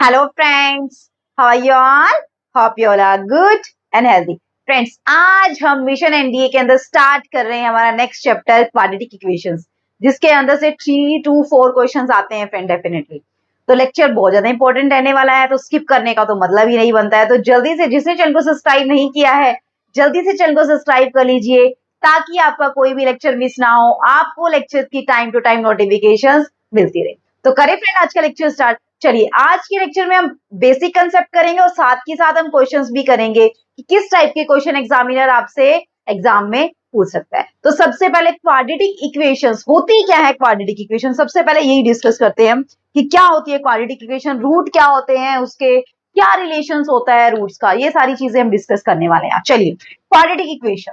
Hello friends, how are you all? Hope you all are good and healthy. Friends, आज हम mission NDA के अंदर start कर रहे हैं हमारा नेक्स्ट चैप्टर क्वाड्रेटिक इक्वेशंस, जिसके अंदर से 3 to 4 क्वेश्चंस आते हैं फ्रेंड डेफिनेटली। तो लेक्चर बहुत ज्यादा इंपॉर्टेंट रहने वाला है, तो स्किप करने का तो मतलब ही नहीं बनता है। तो जल्दी से जिसने चैनल को सब्सक्राइब नहीं किया है, जल्दी से चैनल को सब्सक्राइब कर लीजिए ताकि आपका कोई भी लेक्चर मिस ना हो, आपको लेक्चर की टाइम टू टाइम नोटिफिकेशन मिलती रहे। तो करें फ्रेंड आज का लेक्चर स्टार्ट। चलिए, आज के लेक्चर में हम बेसिक कंसेप्ट करेंगे और साथ ही साथ हम क्वेश्चंस भी करेंगे कि किस टाइप के क्वेश्चन एग्जामिनर आपसे एग्जाम में पूछ सकता है। तो सबसे पहले क्वाड्रेटिक इक्वेशंस होती क्या है। क्वाड्रेटिक इक्वेशन सबसे पहले यही डिस्कस करते हैं हम कि क्या होती है क्वाड्रेटिक इक्वेशन, रूट क्या होते हैं, उसके क्या रिलेशंस होता है रूट्स का, ये सारी चीजें हम डिस्कस करने वाले हैं। चलिए, क्वाड्रेटिक इक्वेशन।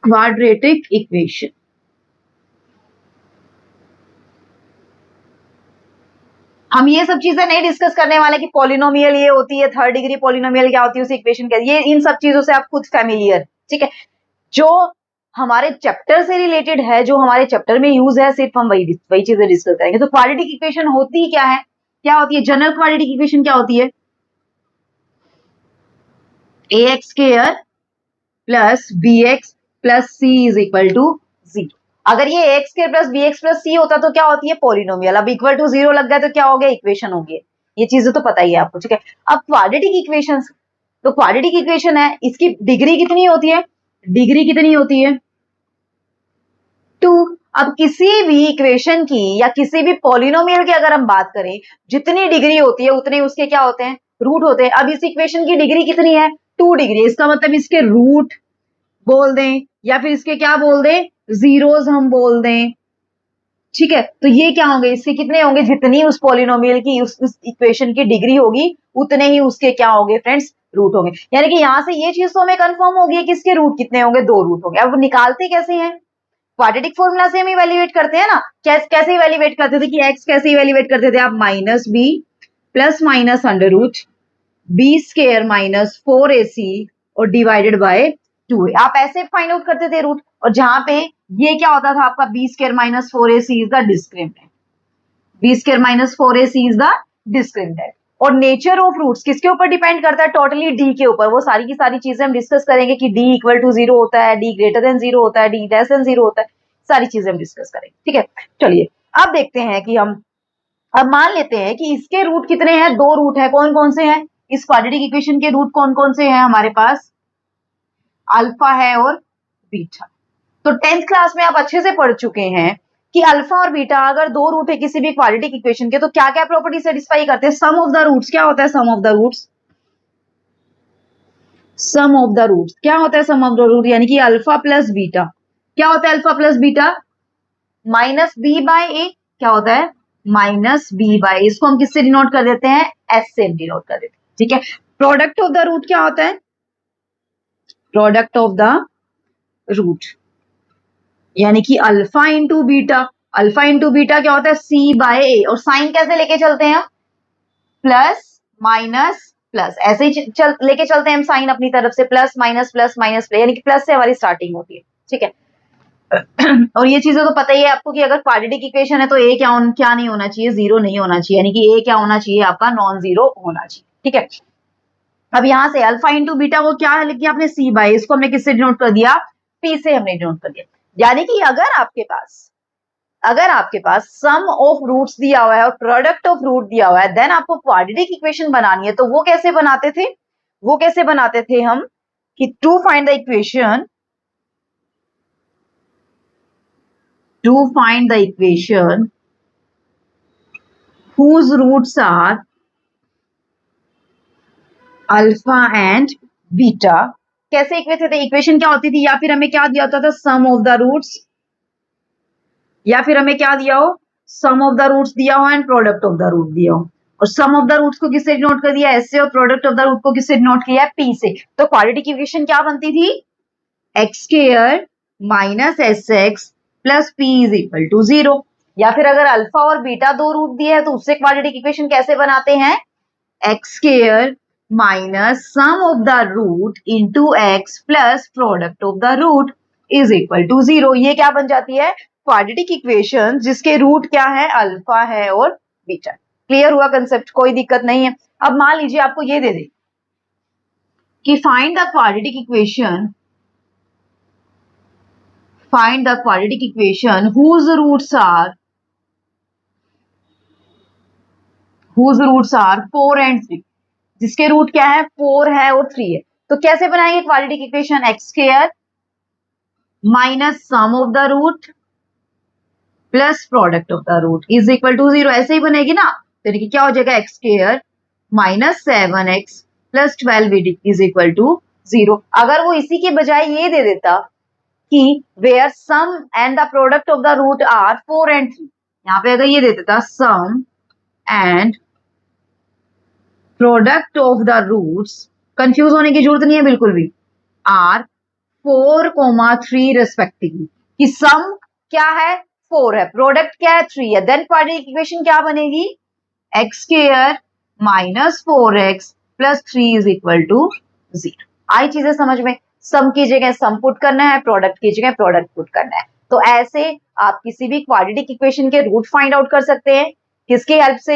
क्वाड्रेटिक इक्वेशन हम ये सब चीजें नहीं डिस्कस करने वाले कि पॉलिनोमियल ये होती है, थर्ड डिग्री पॉलिनोमियल क्या होती है, उस इक्वेशन क्या, ये इन सब चीजों से आप खुद फैमिलियर, ठीक है। जो हमारे चैप्टर से रिलेटेड है, जो हमारे चैप्टर में यूज है, सिर्फ हम वही चीजें डिस्कस करेंगे। तो क्वाड्रेटिक इक्वेशन होती क्या है, क्या होती है जनरल क्वाड्रेटिक इक्वेशन क्या होती है, ax square plus bx plus c is equal to 0। अगर ये x square plus b x plus c होता तो क्या होती है पॉलिनोमियल। अब इक्वल टू 0 लग गया तो क्या हो गया, इक्वेशन हो गई। ये चीजें तो पता ही है आपको, ठीक है। अब क्वाड्रेटिक इक्वेशन, तो क्वाड्रेटिक इक्वेशन है, इसकी डिग्री कितनी होती है, डिग्री कितनी होती है 2। अब किसी भी इक्वेशन की या किसी भी पॉलिनोमियल की अगर हम बात करें, जितनी डिग्री होती है उतने उसके क्या होते हैं, रूट होते हैं। अब इस इक्वेशन की डिग्री कितनी है, 2 डिग्री। इसका मतलब इसके रूट बोल दें या फिर इसके क्या बोल दें, जीरोस हम बोल दें, ठीक है। तो ये क्या होंगे, इसके कितने होंगे, जितनी उस पॉलिनोमियल की उस इक्वेशन की डिग्री होगी उतने ही उसके क्या होंगे फ्रेंड्स, रूट होंगे। यानी कि यहां से ये चीज तो हमें कंफर्म होगी कि इसके रूट कितने होंगे, 2 रूट होंगे। अब निकालते कैसे हैं, क्वाड्रेटिक फॉर्मूला से हम इवेल्युएट करते हैं ना। कैसे इवेल्युएट करते थे कि एक्स कैसे इवेल्युएट करते थे आप, minus B plus minus under root B square minus 4ac और डिवाइडेड बाय 2a। आप ऐसे फाइंड आउट करते थे रूट, और जहां पे ये क्या होता था आपका B square minus 4ac is the discriminant, B square minus 4ac is the discriminant. और नेचर ऑफ रूट्स किसके ऊपर डिपेंड करता है, टोटली डी के ऊपर। वो सारी की सारी चीजें हम डिस्कस करेंगे कि डी इक्वल टू 0 होता है, डी ग्रेटर देन 0 होता है, डी लेस देन 0 होता है, सारी चीजें हम डिस्कस करेंगे, ठीक है। चलिए, अब देखते हैं कि हम, अब मान लेते हैं कि इसके रूट कितने हैं, 2 रूट है। कौन कौन से हैं, इस क्वाड्रेटिक इक्वेशन के रूट कौन कौन से हैं हमारे पास, अल्फा है और बीटा। तो 10th क्लास में आप अच्छे से पढ़ चुके हैं कि अल्फा और बीटा अगर 2 रूट है किसी भी क्वाड्रेटिक इक्वेशन के, तो क्या क्या प्रॉपर्टी सेटिस्फाई करते हैं, सम ऑफ द रूट्स। क्या होता है sum of the roots, sum of the roots क्या होता है, सम ऑफ द रूट यानी कि अल्फा प्लस बीटा। क्या होता है alpha plus beta, minus b by a. क्या होता है, माइनस बी बाय, इसको हम किससे डिनोट कर देते हैं, एस से डिनोट कर देते हैं, ठीक है। प्रोडक्ट ऑफ द रूट क्या होता है, प्रोडक्ट ऑफ द रूट यानी कि alpha into beta. Alpha into beta क्या होता है, सी बाय ए। और साइन कैसे लेके चलते हैं, प्लस माइनस प्लस, ऐसे ही लेके चलते हैं हम साइन अपनी तरफ से, प्लस माइनस यानी कि प्लस से हमारी स्टार्टिंग होती है, ठीक है। और ये चीजें तो पता ही है आपको कि अगर क्वाड्रेटिक इक्वेशन है तो ए क्या नहीं होना चाहिए, 0 नहीं होना चाहिए, यानी कि ए क्या होना चाहिए आपका, नॉन जीरो होना चाहिए, ठीक है। अब यहां से अल्फा इंटू बीटा को क्या लिख दिया आपने, सी बाय, इसको हमने किससे डिनोट कर दिया, पी से हमने डिनोट कर दिया। यानी कि अगर आपके पास सम ऑफ रूट्स दिया हुआ है और प्रोडक्ट ऑफ रूट दिया हुआ है, देन आपको क्वाड्रेटिक इक्वेशन बनानी है। तो वो कैसे बनाते थे, हम कि to find the equation, whose roots are alpha and beta. कैसे इक्वेशन क्या होती थी, या फिर हमें क्या दिया होता था, सम ऑफ द रूट्स, या फिर हमें क्या दिया हो, सम ऑफ द रूट्स दिया हो and product of the root दिया हो। और सम ऑफ द रूट्स को किससे डिनोट कर दिया, एस से, और प्रोडक्ट ऑफ द रूट को किससे डिनोट किया है, पी से। तो क्वाड्रेटिक इक्वेशन क्या बनती थी, X square minus S X plus P is equal to 0। या फिर अगर अल्फा और बीटा 2 रूट दिए हैं तो उससे क्वाड्रेटिक इक्वेशन कैसे बनाते हैं, x square minus sum of the root into X plus product of the root is equal to 0। ये क्या बन जाती है, क्वाड्रेटिक इक्वेशन जिसके रूट क्या है, अल्फा है और बीटा। क्लियर हुआ कंसेप्ट, कोई दिक्कत नहीं है। अब मान लीजिए आपको ये दे दे कि find the quadratic equation, find the quadratic equation whose roots are 4 and 3, जिसके रूट क्या है 4 है और 3 है। तो कैसे बनाएंगे quadratic equation, x square minus sum of the root plus product of the root is equal to 0, ऐसे ही बनेगी ना। तो देखिए क्या हो जाएगा, X square minus 7x plus 12 is equal to 0। अगर वो इसी के बजाय ये दे देता कि where sum and the product of the root are 4 and 3, यहाँ पे अगर ये दे देता sum and product of the roots, confuse होने की जरूरत नहीं है बिल्कुल भी, आर 4, 3 कि सम क्या है 4 है, प्रोडक्ट क्या है 3 है, देन क्वाड्रेटिक इक्वेशन क्या बनेगी, X square minus 4x plus 3 is equal to 0। आई चीजें समझ में, सम की जगह सम पुट करना है, प्रोडक्ट की जगह प्रोडक्ट पुट करना है। तो ऐसे आप किसी भी क्वाड्रेटिक इक्वेशन के रूट फाइंड आउट कर सकते हैं, किसकी हेल्प से,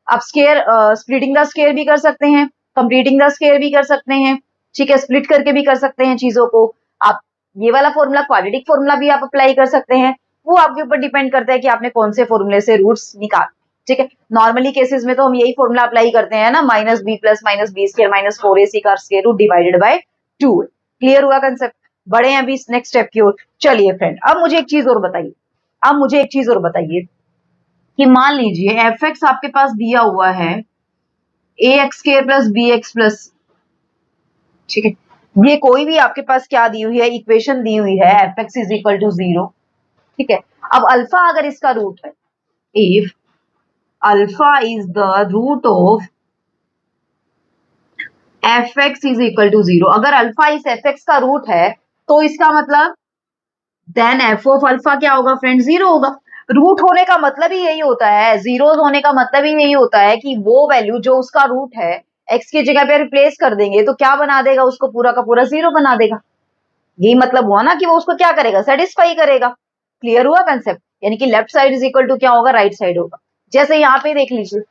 आप स्क्वायर स्प्लिटिंग द स्क्वायर भी कर सकते हैं, कंप्लीटिंग द स्क्वायर भी कर सकते हैं, ठीक है, स्प्लिट करके भी कर सकते हैं चीजों को। आप ये वाला फॉर्मूला क्वाड्रेटिक फॉर्मूला भी आप अप्लाई कर सकते हैं, वो आपके ऊपर डिपेंड करता है कि आपने कौन से फॉर्मूले से रूट्स निकाल, ठीक है। नॉर्मली केसेस में तो हम यही फॉर्मूला अप्लाई करते हैं ना, minus B plus minus B square minus 4ac का square root divided by 2। Clear हुआ कंसेप्ट, बढ़े हैं अभी नेक्स्ट स्टेप की ओर। चलिए फ्रेंड, अब मुझे एक चीज और बताइए कि मान लीजिए एफ एक्स आपके पास दिया हुआ है a x square plus b x plus, ठीक है, ये कोई भी आपके पास क्या दी हुई है, इक्वेशन दी हुई है F X is equal to 0, ठीक है। अब अल्फा अगर इसका रूट है, if alpha is the root of F X is equal to 0, अगर अल्फा इस एफ एक्स का रूट है तो इसका मतलब देन एफ ऑफ अल्फा क्या होगा फ्रेंड, 0 होगा। रूट होने का मतलब ही यही होता है, जीरोस होने का मतलब ही यही होता है कि वो वैल्यू जो उसका रूट है एक्स की जगह पे रिप्लेस कर देंगे तो क्या बना देगा, उसको पूरा का पूरा 0 बना देगा। यही मतलब हुआ ना कि वो उसको क्या करेगा, सेटिस्फाई करेगा। क्लियर हुआ कंसेप्ट, यानी कि left side is equal to क्या होगा, राइट साइड होगा। जैसे यहाँ पे देख लीजिए,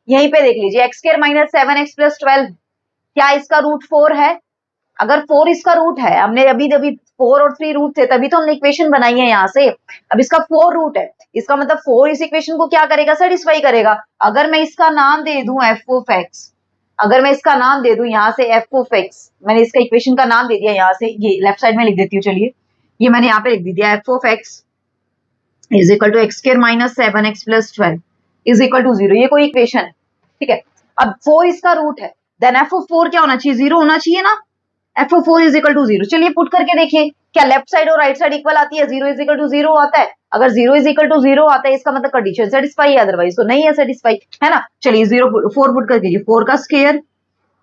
यहीं पे देख लीजिए, x square minus 7x plus 12, क्या इसका रूट 4 है। अगर 4 इसका रूट है, हमने अभी अभी 4 और 3 रूट थे तभी तो हमने इक्वेशन बनाई है यहाँ से। अब इसका 4 रूट है, इसका मतलब 4 इस इक्वेशन को क्या करेगा, सेटिस्फाई करेगा। अगर मैं इसका नाम दे दूं एफ ऑफ एक्स, अगर मैं इसका नाम दे दूं यहाँ से एफ ऑफ एक्स, मैंने इसका इक्वेशन का नाम दे दिया यहाँ से, ये लेफ्ट साइड में लिख देती हूँ, चलिए ये मैंने यहाँ पे लिख दिया, F of X is equal to X square minus 7x plus 12 is equal to 0, ये कोई इक्वेशन है, ठीक है। अब 4 इसका रूट है, देन एफ ऑफ 4 क्या होना चाहिए, 0 होना चाहिए ना, F of 4 is equal to 0। चलिए पुट करके देखिए, क्या लेफ्ट साइड और राइट साइड इक्वल आती है, 0 इज इक्वल टू 0 आता है। अगर 0 इज इक्वल टू 0 आता है इसका मतलब कंडीशन सेटिस्फाई है, अदरवाइज तो नहीं है सेटिस्फाई, है ना। चलिए 4 पुट करके, 4 का स्क्वायर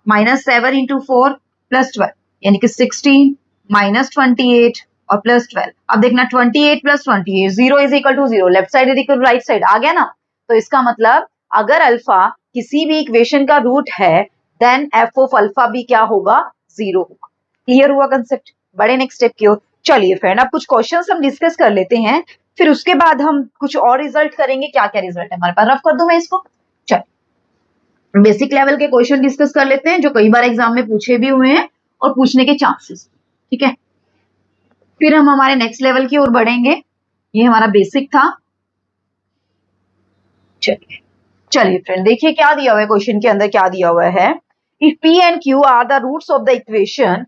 माइनस 7 इंटू 4 प्लस 12 यानी कि 16 माइनस 28 और प्लस 12। अब देखना 28 plus 28, 0 is equal to 0, left side is equal to right side आ गया ना। तो इसका मतलब अगर अल्फा किसी भी इक्वेशन का रूट है देन एफ ऑफ अल्फा भी क्या होगा, 0 होगा। क्लियर हुआ कंसेप्ट, बड़े नेक्स्ट स्टेप की ओर। चलिए फ्रेंड, अब कुछ क्वेश्चंस हम डिस्कस कर लेते हैं, फिर उसके बाद हम कुछ और रिजल्ट करेंगे। क्या क्या रिजल्ट है हमारे पास, रफ कर दूं मैं इसको। चलिए बेसिक लेवल के क्वेश्चन डिस्कस कर लेते हैं जो कई बार एग्जाम में पूछे भी हुए हैं और पूछने के चांसेस, ठीक है। फिर हम हमारे नेक्स्ट लेवल की ओर बढ़ेंगे, ये हमारा बेसिक था। चलिए चलिए फ्रेंड, देखिए क्या दिया हुआ है क्वेश्चन के अंदर, क्या दिया हुआ है, if P and Q are the roots of the equation,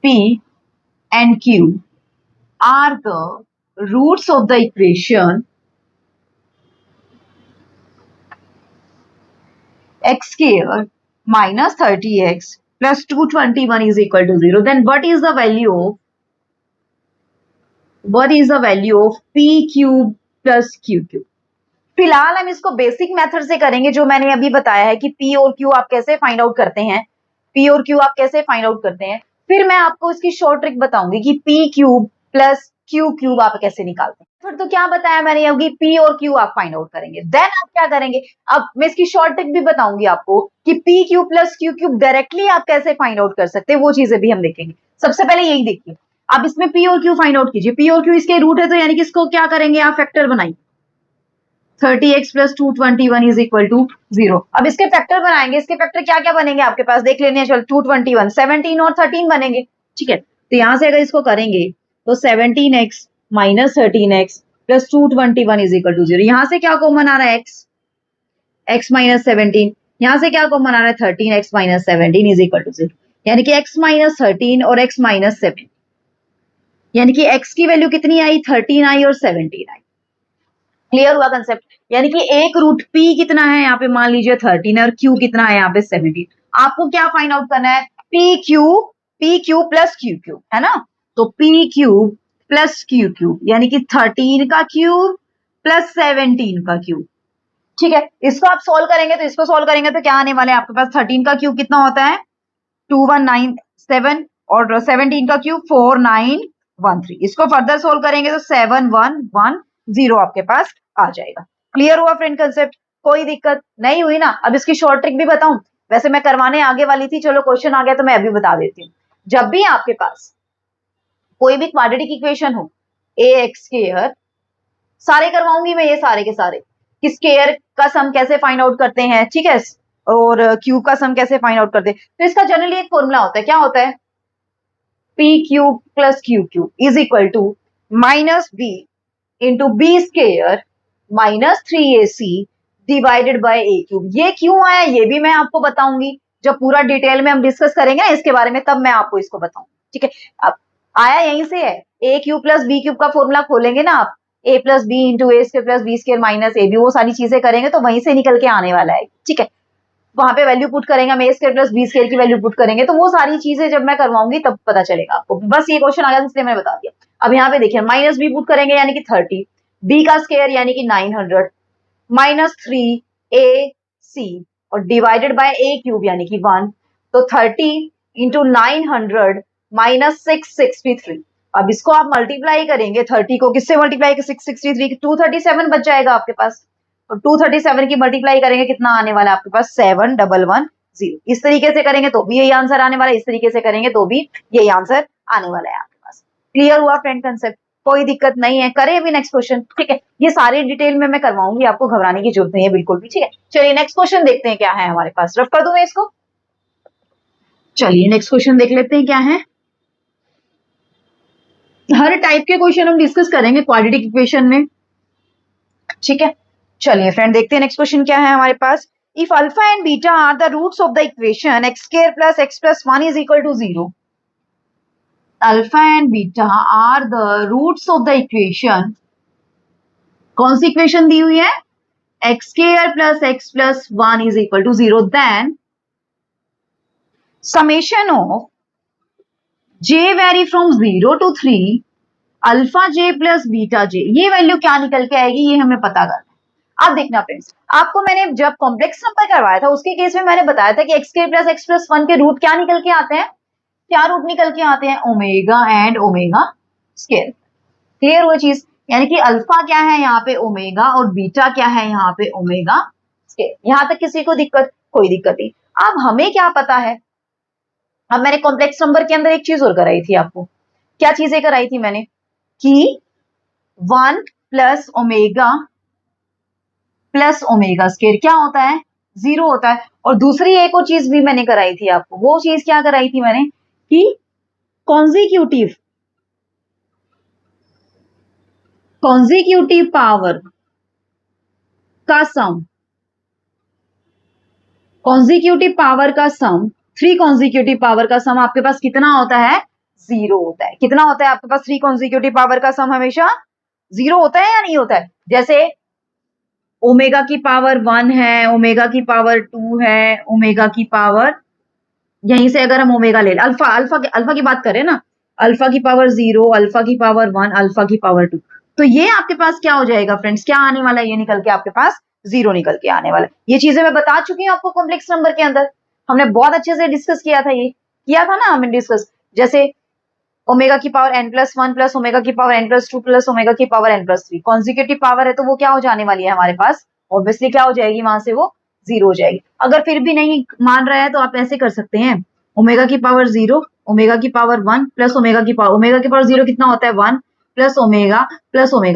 P and Q are the roots of the equation x square minus 30x plus 221 is equal to 0, then what is the value of P cube plus Q cube। फिलहाल हम इसको basic method से करेंगे जो मैंने अभी बताया है कि P और Q आप कैसे फाइंड आउट करते हैं, P और Q आप कैसे फाइंड आउट करते हैं। फिर मैं आपको इसकी शॉर्ट ट्रिक बताऊंगी कि P cube plus Q cube आप कैसे निकालते हैं। फिर तो क्या बताया मैंने अभी, P और Q आप फाइंड आउट करेंगे, देन आप क्या करेंगे। अब मैं इसकी शॉर्ट ट्रिक भी बताऊंगी आपको कि P cube plus Q cube directly आप कैसे फाइंड आउट कर सकते हैं, वो चीजें भी हम देखेंगे। सबसे पहले यही देखिए, आप इसमें P और Q फाइंड आउट कीजिए, P और Q इसके रूट है तो यानी कि इसको क्या करेंगे आप, फैक्टर बनाइए। 30x plus 221 is equal to 0। अब इसके फैक्टर बनाएंगे, इसके फैक्टर क्या क्या बनेंगे आपके पास, देख लेने हैं। चलो 221, 17 और 13 बनेंगे, ठीक है। तो यहां से अगर इसको करेंगे तो 17x minus 13x plus 221 is equal to 0। यहां से क्या कॉमन आ रहा है, x माइनस 17, यहां से क्या कॉमन आ रहा है 13x minus 17 is equal to 0। यानी कि x माइनस 13 और x माइनस 7, यानी कि x की वैल्यू कितनी आई, 13 आई और 17 आई। क्लियर हुआ कंसेप्ट। यानी कि एक रूट p कितना है यहाँ पे, मान लीजिए 13 और q कितना है यहाँ पे 17। आपको क्या फाइंड आउट करना है, p q plus q cube, है ना। तो p cube plus q cube यानी कि 13 का क्यूब प्लस 17 का क्यूब, ठीक है। इसको आप सोल्व करेंगे तो इसको सोल्व करेंगे तो क्या आने वाला है आपके पास, 13 का क्यूब कितना होता है 2197 और 17 का क्यूब 4913। इसको फर्दर सोल्व करेंगे तो 7110 आपके पास आ जाएगा। क्लियर हुआ फ्रेंड कंसेप्ट, कोई दिक्कत नहीं हुई ना। अब इसकी शॉर्ट ट्रिक भी बताऊं, वैसे मैं करवाने आगे वाली थी, चलो क्वेश्चन आ गया तो मैं अभी बता देती हूँ। जब भी आपके पास कोई भी क्वाड्रेटिक इक्वेशन हो, ax स्क्वायर, सारे करवाऊंगी मैं ये सारे के सारे, कि स्क्वायर का सम कैसे फाइंड आउट करते हैं, ठीक है, और क्यूब का सम कैसे फाइंड आउट करते हैं। तो इसका जनरली एक फॉर्मूला होता है, क्या होता है, p cube plus Q cube is equal to minus b into B square minus 3ac divided by A cube. ये क्यों आया ये भी मैं आपको बताऊंगी, जब पूरा डिटेल में हम डिस्कस करेंगे ना इसके बारे में, तब मैं आपको इसको बताऊंगी, ठीक है। अब आया यहीं से है, a cube plus b cube का फॉर्मूला खोलेंगे ना आप, a plus b into a square plus b square minus a b, वो सारी चीजें करेंगे तो वहीं से निकल के आने वाला है, ठीक है। वहां पे वैल्यू पुट करेंगे, हम ए स्क्वायर प्लस बी स्क्वायर की वैल्यू पुट करेंगे, तो वो सारी चीजें जब मैं करवाऊंगी तब पता चलेगा आपको। बस ये क्वेश्चन आ गया इसलिए मैंने बता दिया। अब यहाँ पे देखिए माइनस बी पुट करेंगे यानी कि 30, बी का स्क्वायर यानी कि 900 माइनस 3ac और डिवाइडेड बाय ए क्यूब यानी कि 1, तो 30 इंटू 900 माइनस 663। अब इसको आप मल्टीप्लाई करेंगे, 30 को किससे मल्टीप्लाई, 663, 237 बच जाएगा आपके पास। और 237 की मल्टीप्लाई करेंगे कितना आने वाला है आपके पास 7110। इस तरीके से करेंगे तो भी यही आंसर आने वाला है, इस तरीके से करेंगे तो भी यही आंसर आने वाला है आपके पास। क्लियर हुआ फ्रेंड कंसेप्ट, कोई दिक्कत नहीं है। करें अभी नेक्स्ट क्वेश्चन, ठीक है। ये सारे डिटेल में मैं करवाऊंगी, आपको घबराने की जरूरत नहीं है बिल्कुल भी, ठीक है। चलिए नेक्स्ट क्वेश्चन देखते हैं क्या है हमारे पास, रफ कर दूं मैं इसको। चलिए नेक्स्ट क्वेश्चन देख लेते हैं क्या है। हर टाइप के क्वेश्चन हम डिस्कस करेंगे क्वाड्रेटिक इक्वेशन में, ठीक है। चलिए फ्रेंड देखते हैं नेक्स्ट क्वेश्चन क्या है हमारे पास। If alpha and beta are the roots of the equation x square plus x plus 1 is equal to 0। Alpha and beta are the roots of the equation, कौन सी इक्वेशन दी हुई है, x square plus 1 is equal to 0, then summation of j vary from 0 to 3 alpha j plus beta j, ये value क्या निकल के आएगी ये हमें पता करना है। आप देखना फ्रेंड्स, आपको मैंने जब कॉम्प्लेक्स नंबर करवाया था उसके केस में मैंने बताया था कि एक्स प्लस 1 के रूट क्या निकल के आते हैं, क्या रूट निकल के आते हैं, omega and omega square. Clear हुआ चीज, यानी कि अल्फा क्या है यहाँ पे ओमेगा और बीटा क्या है यहाँ पे ओमेगा स्क्वायर। यहां तक किसी को दिक्कत, कोई दिक्कत नहीं। अब हमें क्या पता है, अब मैंने कॉम्प्लेक्स नंबर के अंदर एक चीज और कराई थी आपको, क्या चीजें कराई थी मैंने, कि 1 प्लस ओमेगा स्क्वायर क्या होता है 0 होता है। और दूसरी एक और चीज भी मैंने कराई थी आपको, वो चीज क्या कराई थी मैंने, कि कॉन्जिक्यूटिव पावर का सम, कॉन्जिक्यूटिव पावर का सम, 3 कॉन्जिक्यूटिव पावर का सम आपके पास कितना होता है, 0 होता है। कितना होता है आपके पास 3 कॉन्जिक्यूटिव पावर का सम, हमेशा 0 होता है या नहीं होता है। जैसे ओमेगा की पावर 1 है, ओमेगा की पावर 2 है, ओमेगा की पावर, यहीं से अगर हम ओमेगा ले लें, अल्फा की बात करें ना, अल्फा की पावर 0, अल्फा की पावर 1, अल्फा की पावर 2, तो ये आपके पास क्या हो जाएगा फ्रेंड्स, क्या आने वाला है, ये निकल के आपके पास 0 निकल के आने वाला है। ये चीजें मैं बता चुकी हूँ आपको कॉम्प्लेक्स नंबर के अंदर, हमने बहुत अच्छे से डिस्कस किया था, ये किया था ना हमने डिस्कस। जैसे ओमेगा की पावर n+1 प्लस ओमेगा की पावर n+2 प्लस ओमेगा की पावर n+3 कॉन्जिक्यूटिव पावर है, तो वो क्या हो जाने वाली है हमारे पास, ऑब्वियसली क्या हो जाएगी, वहां से वो 0 हो जाएगी। अगर फिर भी नहीं मान रहा है तो आप ऐसे कर सकते हैं, ओमेगा की पावर 0, ओमेगा की पावर 1 प्लस ओमेगा की पावर 0 कितना होता है 1 प्लस ओमेगा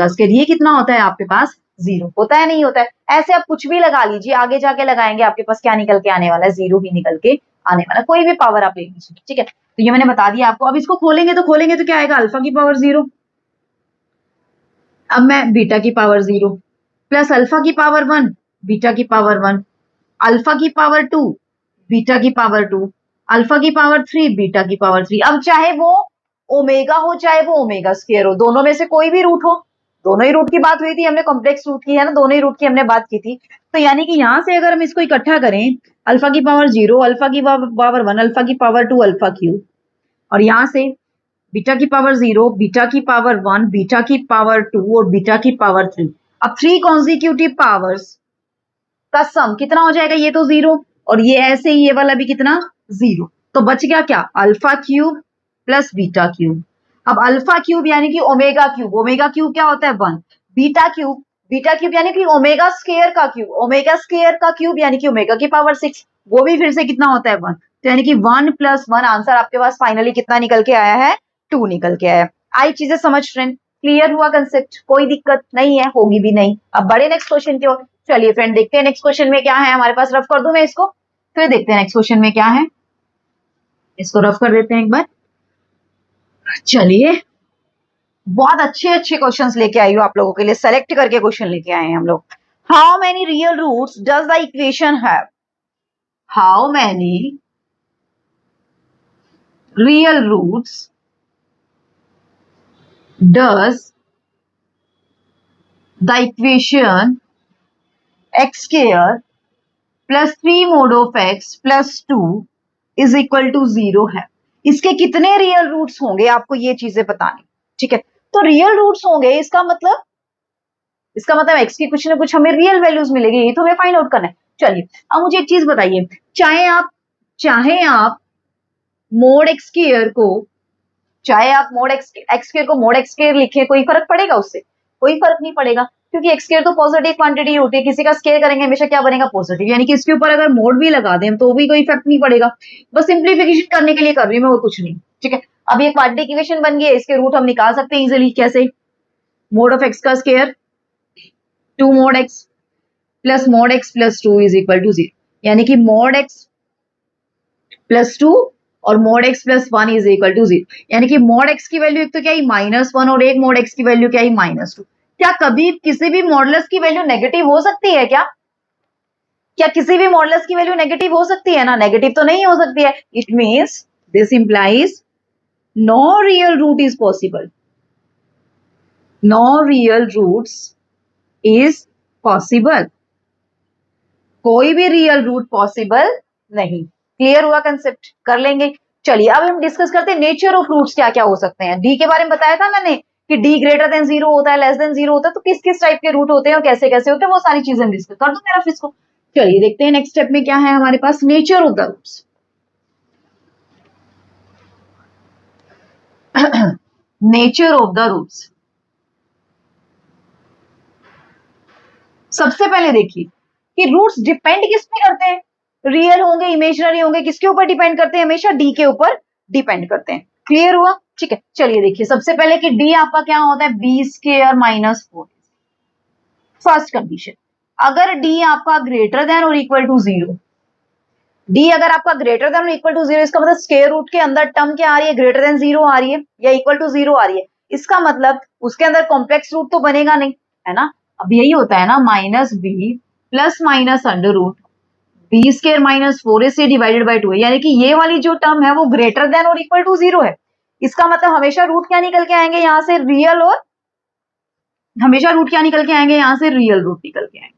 स्क्वायर, ये कितना होता है आपके पास जीरो होता है नहीं होता है। ऐसे आप कुछ भी लगा लीजिए, आगे जाके लगाएंगे आपके पास क्या निकल के आने वाला है, जीरो ही निकल के आने वाला है। कोई भी पावर आप ले लीजिए, ठीक है। तो ये मैंने बता दिया आपको। अब इसको खोलेंगे तो क्या आएगा, अल्फा की पावर जीरो। अब मैं बीटा की पावर जीरो प्लस अल्फा की पावर वन, बीटा की पावर वन, अल्फा की पावर टू, बीटा की पावर टू, अल्फा की पावर थ्री, बीटा की पावर थ्री। अब चाहे वो ओमेगा हो चाहे वो ओमेगा स्क्वायर हो, दोनों में से कोई भी रूट हो, दोनों ही रूट की बात हुई थी हमने, कॉम्प्लेक्स रूट की है ना, दोनों ही रूट की हमने बात की थी। तो यानी कि यहां से अगर हम इसको इकट्ठा करें, अल्फा की पावर जीरो, अल्फा की पावर वन, अल्फा की पावर टू, अल्फा क्यूब, और यहां से बीटा की पावर जीरो, बीटा की पावर वन, बीटा की पावर टू और बीटा की पावर थ्री। अब थ्री कॉन्जिक्यूटिव पावर्स का सम कितना हो जाएगा, ये तो जीरो, और ये ऐसे ही ये वाला भी कितना, जीरो। तो बच गया क्या, alpha cube plus beta cube. अब अल्फा क्यूब यानी कि ओमेगा क्यूब, ओमेगा क्यूब क्या होता है, वन। बीटा क्यूब यानी कि ओमेगा स्क्वायर का क्यूब, ओमेगा स्क्वायर का क्यूब यानी कि ओमेगा की पावर सिक्स, वो भी फिर से कितना होता है, वन। तो यानी कि वन प्लस वन, आंसर आपके पास फाइनली कितना निकल के आया है, टू निकल के आया है। आई चीजें समझ फ्रेंड, क्लियर हुआ कंसेप्ट, कोई दिक्कत नहीं है, होगी भी नहीं। अब बड़े नेक्स्ट क्वेश्चन की ओर। चलिए फ्रेंड देखते हैं नेक्स्ट क्वेश्चन में क्या है हमारे पास, रफ कर दूं मैं इसको, फिर देखते हैं नेक्स्ट क्वेश्चन में क्या है। इसको रफ कर देते हैं एक बार। चलिए, बहुत अच्छे अच्छे क्वेश्चंस लेके आई हूँ आप लोगों के लिए, सेलेक्ट करके क्वेश्चन लेके आए हैं हम लोग। How many real roots does the equation have, how many real roots does the equation x square plus three mod of x plus two is equal to zero है। इसके कितने रियल रूट्स होंगे आपको ये चीजें बतानी, ठीक है। तो रियल रूट्स होंगे, इसका मतलब एक्स की कुछ ना कुछ हमें रियल वैल्यूज मिलेगी, ये तो हमें फाइंड आउट करना है। चलिए अब मुझे एक चीज बताइए, चाहे आप मोड एक्स स्क्वायर को, चाहे आप मोड एक्स स्क्वायर को मोड एक्स स्क्वायर लिखे, कोई फर्क पड़ेगा उससे, कोई फर्क नहीं पड़ेगा, क्योंकि एक्स स्क्वायर तो पॉजिटिव क्वांटिटी होती है, किसी का स्क्वायर करेंगे हमेशा क्या बनेगा, पॉजिटिव। यानी कि इसके ऊपर अगर मोड भी लगा दें तो भी कोई इफेक्ट नहीं पड़ेगा, बस सिंप्लीफिकेशन करने के लिए कर रही हूँ मैं, वो कुछ नहीं, ठीक है। अब ये क्वाड्रेटिक इक्वेशन बन गई है, इसके रूट हम निकाल सकते हैं इजिली, कैसे, मोड ऑफ एक्स का square two mod x plus two is equal to zero, यानी कि मोड एक्स प्लस टू और mod x plus one is equal to zero, यानी कि मोड एक्स की वैल्यू एक तो क्या ही माइनस वन और एक मोड एक्स की वैल्यू क्या ही माइनस टू। क्या कभी किसी भी मॉडुलस की वैल्यू नेगेटिव हो सकती है क्या, क्या किसी भी मॉडुलस की वैल्यू नेगेटिव हो सकती है ना, नेगेटिव तो नहीं हो सकती है। It means this implies no real root is possible, no real roots is possible, कोई भी रियल रूट पॉसिबल नहीं। क्लियर हुआ कंसेप्ट, कर लेंगे। चलिए अब हम डिस्कस करते हैं नेचर ऑफ रूट्स क्या क्या हो सकते हैं। डी के बारे में बताया था मैंने कि डी ग्रेटर देन जीरो होता है, लेस देन जीरो होता है, तो किस किस टाइप के रूट होते हैं और कैसे कैसे होते हैं, वो सारी चीजें डिस्कस कर दो मेरा इसको। चलिए देखते हैं नेक्स्ट स्टेप में क्या है हमारे पास, nature of the roots. Nature of the roots, सबसे पहले देखिए कि रूट्स डिपेंड किस पे करते हैं, रियल होंगे इमेजिनरी होंगे, किसके ऊपर डिपेंड करते हैं, हमेशा डी के ऊपर डिपेंड करते हैं। क्लियर हुआ, ठीक है। चलिए देखिए सबसे पहले कि डी आपका क्या होता है, b square minus four. First condition, अगर डी आपका ग्रेटर देन और इक्वल टू जीरो, डी अगर आपका ग्रेटर देन और इक्वल टू जीरो, इसका मतलब स्क्वायर रूट के अंदर टर्म क्या आ रही है, ग्रेटर देन जीरो आ रही है या इक्वल टू जीरो आ रही है, इसका मतलब उसके अंदर कॉम्प्लेक्स रूट तो बनेगा नहीं, है ना। अब यही होता है ना, minus B plus minus under root B square minus four से डिवाइडेड बाई टू है, यानी कि ये वाली जो टर्म है वो ग्रेटर देन और इक्वल टू जीरो है। इसका मतलब हमेशा रूट क्या निकल के आएंगे यहाँ से, रियल, और हमेशा रूट क्या निकल के आएंगे यहाँ से, रियल रूट निकल के आएंगे।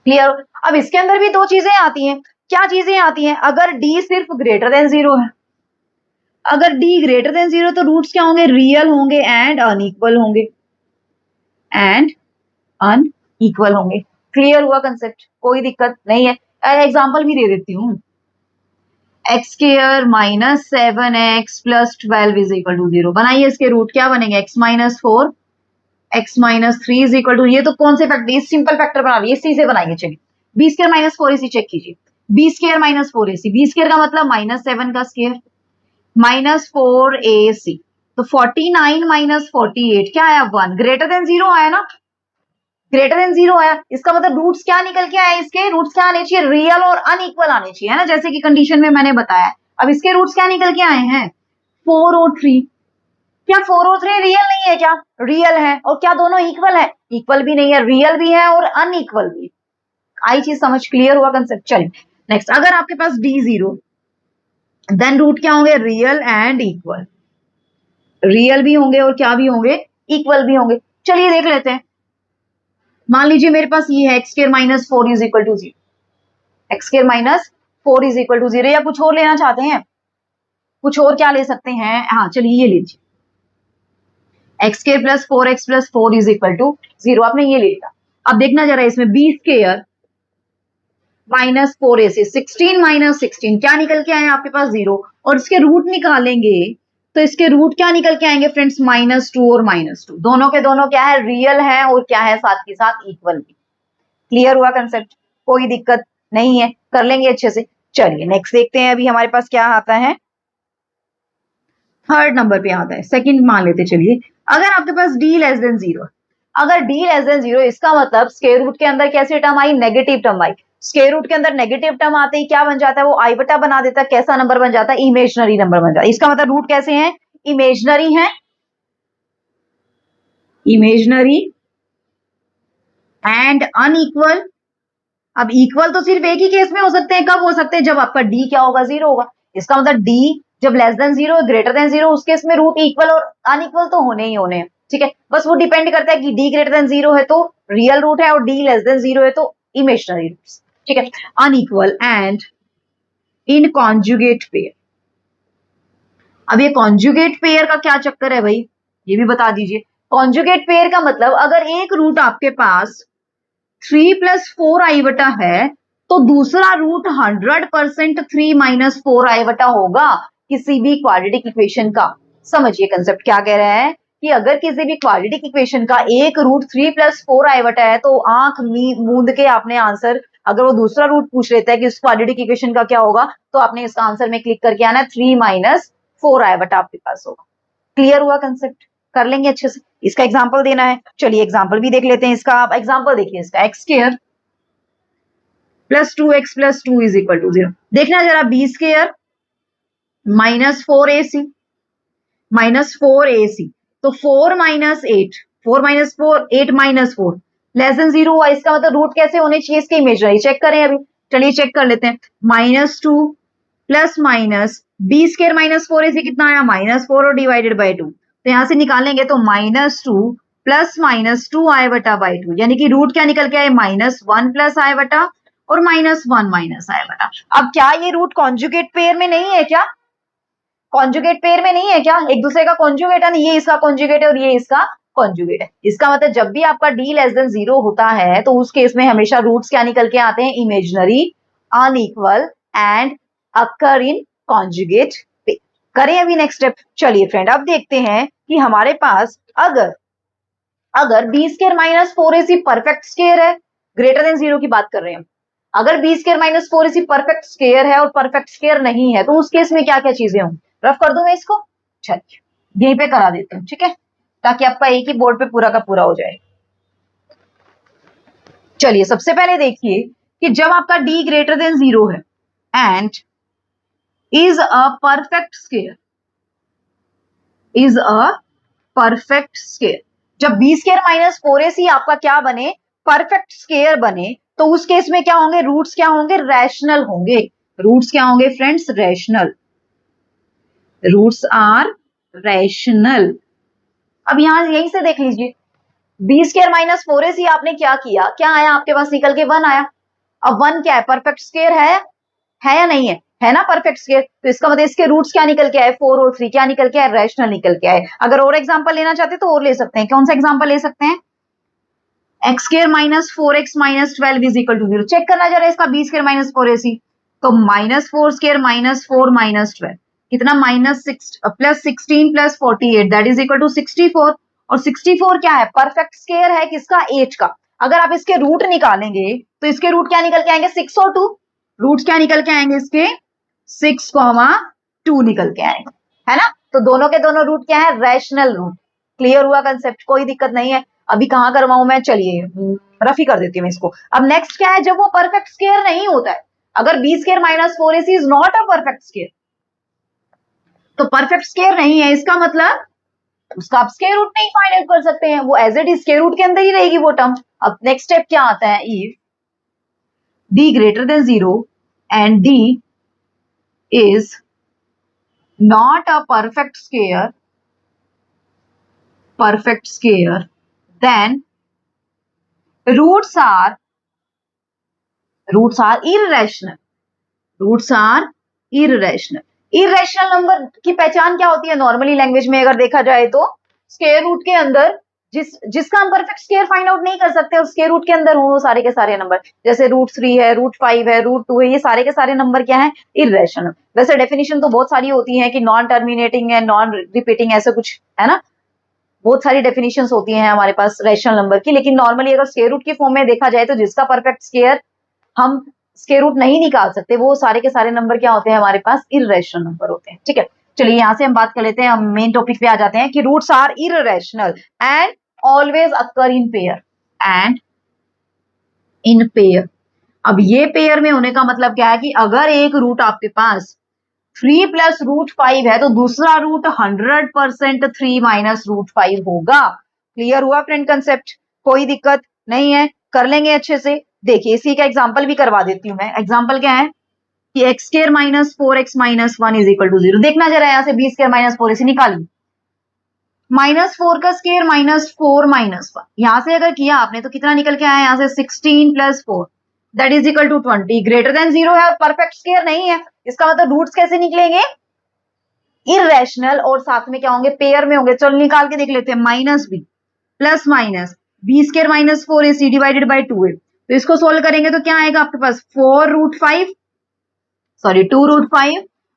क्लियर। अब इसके अंदर भी दो चीजें आती हैं, क्या चीजें आती हैं, अगर डी सिर्फ ग्रेटर देन जीरो है, अगर डी ग्रेटर देन जीरो तो रूट्स क्या होंगे, रियल होंगे एंड अनइक्वल होंगे, एंड अनइक्वल होंगे। क्लियर हुआ कंसेप्ट, कोई दिक्कत नहीं है। एग्जांपल भी दे देती हूँ, x square minus seven x plus twelve is equal to zero, बनाइए इसके रूट, क्या बनेंगे, x minus four x minus three is equal to, ये तो कौन से फैक्टर, इस सिंपल फैक्टर बना लिए, इसी से बनाएंगे। चलिए b square minus four ac check कीजिए, b square minus four ac, b square का मतलब माइनस सेवन का square minus four a c, तो 49 माइनस 48 क्या आया, वन, ग्रेटर देन जीरो आया ना, ग्रेटर देन 0 आया, इसका मतलब रूट्स क्या निकल के आए, इसके रूट्स क्या आने चाहिए, रियल और अनइक्वल आने चाहिए, है ना, जैसे कि कंडीशन में मैंने बताया। अब इसके रूट्स क्या निकल के आए हैं, 4 और 3। क्या 4 और 3 रियल नहीं है क्या, रियल है। और क्या दोनों इक्वल है, इक्वल भी नहीं है, रियल भी है और अनइक्वल भी। आई चीज समझ, क्लियर हुआ कंसेप्ट। चलिए नेक्स्ट, अगर आपके पास D0 देन रूट क्या होंगे, रियल एंड इक्वल। रियल भी होंगे और क्या भी होंगे, इक्वल भी होंगे। चलिए देख लेते हैं। मान लीजिए मेरे पास ये है x square minus 4 is equal to 0, x square minus 4 is equal to 0, या कुछ और लेना चाहते हैं, कुछ और क्या ले सकते हैं, हाँ चलिए ये लीजिए, x square plus 4x plus 4 is equal to 0, आपने ये ले लिया। अब देखना जरा इसमें, B square minus 4ac, 16 minus 16 क्या निकल के आए आपके पास, 0, और इसके रूट निकालेंगे तो इसके रूट क्या निकल के आएंगे फ्रेंड्स, -2 और -2, दोनों के दोनों क्या है, रियल है और क्या है, साथ के साथ इक्वल भी। क्लियर हुआ कंसेप्ट, कोई दिक्कत नहीं है, कर लेंगे अच्छे से। चलिए नेक्स्ट देखते हैं, अभी हमारे पास क्या आता है, थर्ड नंबर पे आता है, सेकंड मान लेते चलिए। अगर आपके पास d लेस देन 0, अगर d लेस देन 0, इसका मतलब स्क्वायर रूट के अंदर कैसी टर्म आई, नेगेटिव टर्म आई। स्क्वायर रूट के अंदर नेगेटिव टर्म आते ही क्या बन जाता है, वो आई बटा बना देता है, कैसा नंबर बन जाता है, इमेजनरी नंबर बन जाता है। इसका मतलब रूट कैसे हैं, इमेजनरी है, इमेजनरी एंड अनइक्वल। अब इक्वल तो सिर्फ एक ही केस में हो सकते हैं, कब हो सकते हैं, जब आपका d क्या होगा, 0 होगा। इसका मतलब d जब लेस देन 0 ग्रेटर देन 0, उस केस में रूट इक्वल और अनइक्वल तो होने ही होने हैं, ठीक है। बस वो डिपेंड करता है कि d ग्रेटर देन 0 है तो रियल रूट है और d लेस देन 0 है तो इमेजनरी रूट, ठीक है। Unequal and in conjugate pair. अब ये कॉन्जुगेट पेयर का क्या चक्कर है भाई, ये भी बता दीजिए। कॉन्जुगेट पेयर का मतलब अगर एक रूट आपके पास 3 प्लस 4 आई बटा है तो दूसरा रूट 100% 3 माइनस 4 आई बटा होगा किसी भी क्वाड्रेटिक इक्वेशन का। समझिए कंसेप्ट क्या कह रहा है कि अगर किसी भी क्वाड्रेटिक इक्वेशन का एक रूट 3 प्लस 4 आई बटा है तो आंख मूंद के आपने आंसर, अगर वो दूसरा रूट पूछ लेता है कि उस क्वाड्रेटिक इक्वेशन का क्या होगा, तो आपने इसका आंसर में क्लिक करके आना 3 माइनस 4 आई बटा आपके पास होगा। क्लियर हुआ कंसेप्ट, कर लेंगे अच्छे से। इसका एग्जांपल देना है, चलिए एग्जांपल भी देख लेते हैं इसका। आप एग्जांपल देखिए इसका, x square plus 2x plus 2 is equal to 0। देखना जरा, B square minus 4ac minus 4ac, तो 4 minus 8, 4 minus 4 8 minus 4 less than 0 हुआ। इसका मतलब रूट कैसे होने चाहिए इसके, इमेजनरी। चेक करें अभी, चलिए चेक कर लेते हैं। -2 plus minus B square minus 4ac कितना आया, -4 और डिवाइडेड बाई 2, तो यहां से निकालेंगे तो -2 प्लस -2 आई बटा बाई 2, यानी कि रूट क्या निकल के आए, -1 प्लस आई बटा और -1 माइनस आई बटा। अब क्या ये रूट कॉन्जुगेट पेयर में नहीं है क्या, कॉन्जुगेट पेयर में नहीं है क्या, एक दूसरे का कॉन्जुगेट है ना, ये इसका कॉन्जुगेट है और ये इसका कॉन्जुगेट है। इसका मतलब जब भी आपका d लेस देन 0 होता है तो उस केस में हमेशा रूट्स क्या निकल के आते हैं, imaginary, unequal and occur in conjugate pair. करें अभी नेक्स्ट स्टेप। चलिए फ्रेंड, अब देखते हैं कि हमारे पास अगर b square minus 4ac perfect square है, ग्रेटर देन 0 की बात कर रहे हैं हम। अगर b square minus 4ac perfect square है और परफेक्ट स्क्वायर नहीं है तो उस केस में क्या क्या चीजें होंगी, रफ कर दूं मैं इसको, चलिए यहीं पे करा देते हैं, ठीक है, ताकि आपका एक ही बोर्ड पे पूरा का पूरा हो जाए। चलिए सबसे पहले देखिए कि जब आपका d ग्रेटर देन 0 है and is a perfect square, is a perfect square, जब बी स्क्वायर माइनस 4ac आपका क्या बने, परफेक्ट स्क्वायर बने, तो उस केस में क्या होंगे, रूट्स क्या होंगे, रैशनल होंगे। रूट्स क्या होंगे friends, rational, roots are rational. अब यहां यहीं से देख लीजिए, बी स्क्वायर माइनस 4ac आपने क्या किया, क्या आया आपके पास निकल के, 1 आया। अब 1 क्या है, परफेक्ट स्क्वायर है या नहीं है ना परफेक्ट स्क्वायर, तो इसका मतलब इसके रूट्स क्या निकल के आए, 4 और 3 क्या निकल के आए, रैशनल निकल के आए। अगर और एग्जांपल लेना चाहते तो और ले सकते हैं, कौन सा एग्जांपल ले सकते हैं, x square minus 4x minus 12 is equal to 0। Check करना जरा इसका, बी स्क्वायर माइनस 4ac, तो -4 स्क्वायर माइनस 4 माइनस 12 कितना, -6 plus 16 plus 48 that is equal to 64। और 64 क्या है, परफेक्ट स्क्वायर है किसका, 8 का। अगर आप इसके रूट निकालेंगे तो इसके रूट क्या निकल के आएंगे, 6 और 2, रूट क्या निकल के आएंगे इसके, 6,2 निकल के आएंगे, है ना। तो दोनों के दोनों रूट क्या है, रैशनल रूट। क्लियर हुआ कंसेप्ट, कोई दिक्कत नहीं है। अभी कहाँ करवाऊं मैं, चलिए रफी कर देती हूँ इसको। अब नेक्स्ट क्या है, जब वो परफेक्ट स्क्वायर नहीं होता है, अगर b square minus 4ac is not a perfect square, तो परफेक्ट स्क्वायर नहीं है, इसका मतलब उसका आप स्क्वायर रूट नहीं फाइंड आउट कर सकते हैं, वो as it is square root के अंदर ही रहेगी वो टर्म। अब नेक्स्ट स्टेप क्या आता है, if d greater than 0 and d is not a perfect square, then roots are irrational. Roots are irrational. Irrational number की पहचान क्या होती है नॉर्मली लैंग्वेज में अगर देखा जाए तो, स्क्वायर रूट के अंदर जिसका हम परफेक्ट स्क्वायर फाइंड आउट नहीं कर सकते, उस स्क्वायर रूट के अंदर हो वो सारे के सारे नंबर, जैसे √3 है, √5 है, √2 है, ये सारे के सारे नंबर क्या है, इररेशनल। वैसे डेफिनेशन तो बहुत सारी होती है कि नॉन टर्मिनेटिंग है, नॉन रिपीटिंग, ऐसा कुछ है ना, बहुत सारी डेफिनेशंस होती हैं हमारे पास रैशनल नंबर की। लेकिन नॉर्मली अगर स्क्वायर रूट की फॉर्म में देखा जाए तो जिसका परफेक्ट स्क्वायर हम स्क्वायर रूट नहीं निकाल सकते, वो सारे के सारे नंबर क्या होते हैं हमारे पास, इररेशनल नंबर होते हैं। ठीक है, चलिए यहां से हम बात कर लेते हैं, हम मेन टॉपिक पे आ जाते हैं कि roots are irrational and always occur in pair, and in pair. अब ये पेयर में होने का मतलब क्या है कि अगर एक रूट आपके पास 3 प्लस √5 है तो दूसरा रूट 100% 3 माइनस √5 होगा। क्लियर हुआ फ्रेंड कंसेप्ट, कोई दिक्कत नहीं है, कर लेंगे अच्छे से। देखिए इसी का एग्जांपल भी करवा देती हूँ मैं। एग्जांपल क्या है कि x square minus 4x minus 1 is equal to 0। देखना जरा यहाँ से b स्क्वायर माइनस 4 इसे निकालिए, -4 का स्क्वायर -4 माइनस 1, यहां से अगर किया आपने तो कितना निकल के आया यहाँ से 16 plus 4 that is equal to 20। Greater than 0 है और परफेक्ट स्क्वायर नहीं है, इसका मतलब रूट्स कैसे निकलेंगे, इररेशनल, और साथ में क्या होंगे, पेयर में होंगे। चलो निकाल के देख लेते हैं, minus B plus minus B square minus 4ac divided by 2a, तो इसको सोल्व करेंगे तो क्या आएगा आपके पास 2√5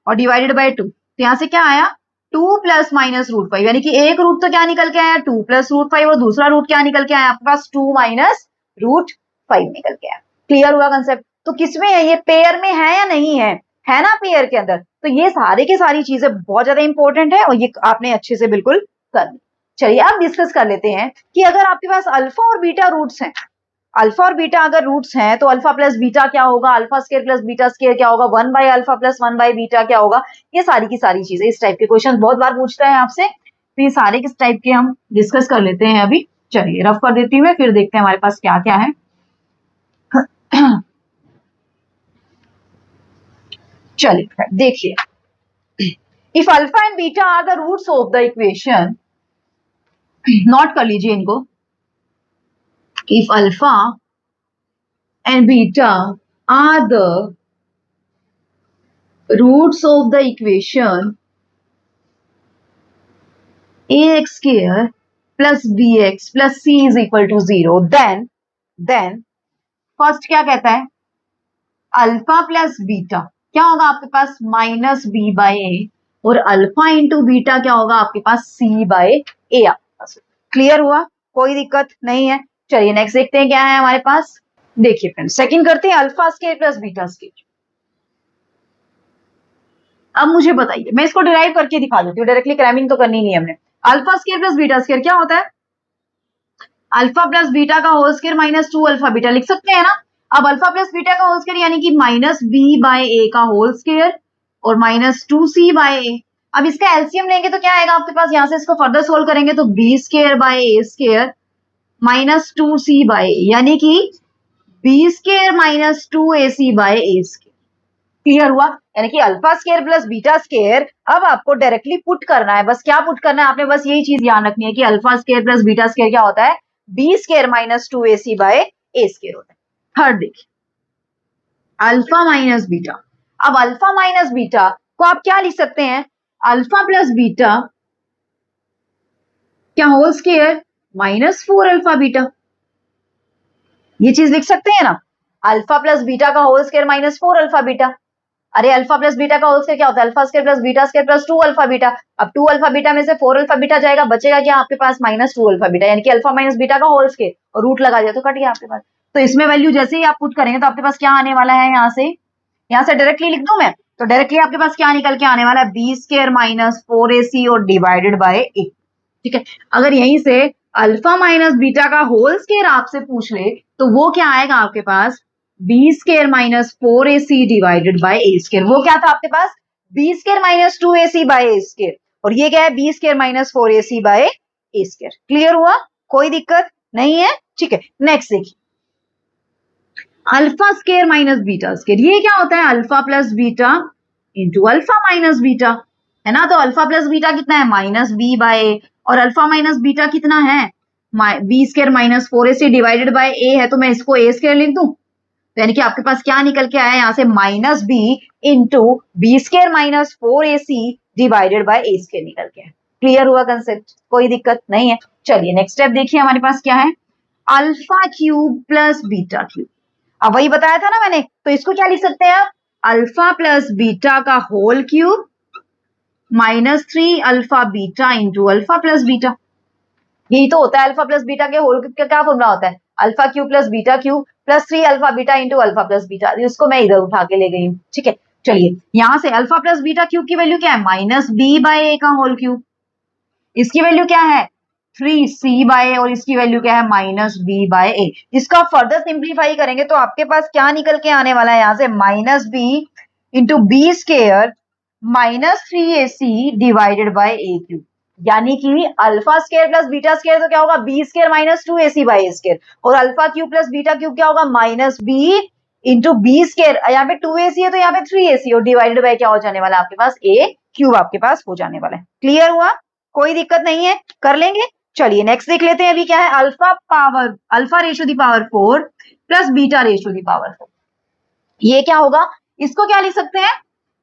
और डिवाइडेड बाई 2, तो यहां से क्या आया 2 प्लस माइनस √5, यानी कि एक रूट तो क्या निकल के आया 2 प्लस √5 और दूसरा रूट क्या निकल के आया आपके पास 2 माइनस √5 निकल के आया। क्लियर हुआ कंसेप्ट। तो किसमें है ये, पेयर में है या नहीं है ना पेयर के अंदर। तो ये सारे की सारी चीजें बहुत ज्यादा इंपॉर्टेंट है और ये आपने अच्छे से बिल्कुल कर ली। चलिए अब डिस्कस कर लेते हैं कि अगर आपके पास अल्फा और बीटा रूट्स हैं, अल्फा और बीटा अगर रूट्स हैं तो अल्फा प्लस बीटा क्या होगा, alpha square plus beta square क्या होगा, 1 by alpha plus 1 by beta क्या होगा। ये सारी की सारी चीजें, इस टाइप के क्वेश्चन बहुत बार पूछता है आपसे, तो ये सारे किस टाइप के हम डिस्कस कर लेते हैं अभी। चलिए रफ कर देती हूँ मैं, फिर देखते हैं हमारे पास क्या क्या है। चलिए देखिए, if alpha and beta are the roots of the equation, note कर लीजिए इनको, if alpha and beta are the roots of the equation ax square plus bx plus c is equal to 0, then first क्या कहता है, alpha plus beta क्या होगा आपके पास माइनस बी बाय ए, और अल्फा इंटू बीटा क्या होगा आपके पास सी बाय ए आपके पास। क्लियर हुआ, कोई दिक्कत नहीं है। चलिए नेक्स्ट देखते हैं क्या है हमारे पास। देखिए फ्रेंड्स, सेकंड करते हैं alpha square plus beta square. अब मुझे बताइए, मैं इसको डिराइव करके दिखा देती हूँ, डायरेक्टली क्रैमिंग तो करनी नहीं है हमने। Alpha square plus beta square क्या होता है, अल्फा प्लस बीटा का whole square minus 2 alpha beta लिख सकते हैं ना। अब अल्फा प्लस बीटा का होल स्क्वायर यानी कि माइनस बी बाय ए का होल स्क्वायर और माइनस 2c बाय ए। अब इसका एलसीएम लेंगे तो क्या आएगा आपके पास, यहां से इसको फर्दर सोल्व करेंगे तो b square by a square minus 2c by a, यानी कि b square minus 2ac by a square. Clear हुआ, यानी कि alpha square plus beta square अब आपको डायरेक्टली पुट करना है। बस क्या पुट करना है आपने, बस यही चीज ध्यान रखनी है कि alpha square plus beta square क्या होता है, b square minus 2ac by a square होता है। थर्ड देखिए, अल्फा माइनस बीटा। अब अल्फा माइनस बीटा को आप क्या लिख सकते हैं, अल्फा प्लस बीटा क्या whole square minus 4 alpha beta, ये चीज लिख सकते हैं ना, अल्फा प्लस बीटा का whole square minus 4 alpha beta. अरे अल्फा प्लस बीटा का होल स्क्वायर क्या होता है, alpha square plus beta square plus 2 alpha beta. अब 2 अल्फा बीटा में से 4 अल्फा बीटा जाएगा, बचेगा क्या आपके पास माइनस 2 अल्फा बीटा, यानी कि अल्फा माइनस बीटा का होल स्क्वायर, और रूट लगा दिया तो कट गया आपके पास। तो इसमें वैल्यू जैसे ही आप पुट करेंगे तो आपके पास क्या आने वाला है, यहाँ से डायरेक्टली लिख दूं मैं, तो डायरेक्टली आपके पास क्या निकल के आने वाला है, बी स्क्वायर माइनस 4ac और डिवाइडेड बाय ए। ठीक है, अगर यहीं से अल्फा माइनस बीटा का होल स्क्वायर आपसे पूछ ले तो वो क्या आएगा आपके पास, b square minus 4ac divided by a square. वो क्या था आपके पास, b square minus 2ac by a square, और ये क्या है, b square minus 4ac by a square. Clear हुआ, कोई दिक्कत नहीं है, ठीक है। नेक्स्ट देखिए, alpha square minus beta square, ये क्या होता है, alpha plus beta into alpha minus beta, है ना। तो अल्फा प्लस बीटा कितना है, माइनस बी बाय ए, और अल्फा माइनस बीटा कितना है, b square minus 4ac divided by a है, तो मैं इसको ए स्क्वायर लिख दूं, तो यानी कि आपके पास क्या निकल के आया यहाँ से, minus b into B square minus 4ac divided by a square निकल के। क्लियर हुआ कंसेप्ट, कोई दिक्कत नहीं है। चलिए नेक्स्ट स्टेप देखिए, हमारे पास क्या है, alpha cube plus beta cube. अब वही बताया था ना मैंने, तो इसको क्या लिख सकते हैं आप, अल्फा प्लस बीटा का whole cube minus 3 alpha beta into alpha plus beta. यही तो होता है अल्फा प्लस बीटा के होल क्यूब का क्या फॉर्मूला होता है, alpha cube plus beta cube plus 3 alpha beta into alpha plus beta. इसको मैं इधर उठा के ले गई हूँ, ठीक है। चलिए यहां से अल्फा प्लस बीटा क्यूब की वैल्यू क्या है, माइनस बी बाय ए का होल क्यूब, इसकी वैल्यू क्या है 3c बाय, और इसकी वैल्यू क्या है माइनस बी बाय ए। इसका फर्दर सिंप्लीफाई करेंगे तो आपके पास क्या निकल के आने वाला है, यहां से minus b into B square minus 3ac divided by A cube, यानी कि alpha square plus beta square तो क्या होगा, b square minus 2ac by a square, और alpha cube plus beta cube क्या होगा, minus b into B square, यहाँ पे 2ac है तो यहाँ पे 3ac, और डिवाइडेड बाय क्या हो जाने वाला है आपके पास, ए क्यूब आपके पास हो जाने वाला है। क्लियर हुआ, कोई दिक्कत नहीं है, कर लेंगे। चलिए नेक्स्ट देख लेते हैं, अभी क्या है, alpha raise to the power 4 plus beta raise to the power 4। ये क्या होगा, इसको क्या लिख सकते हैं,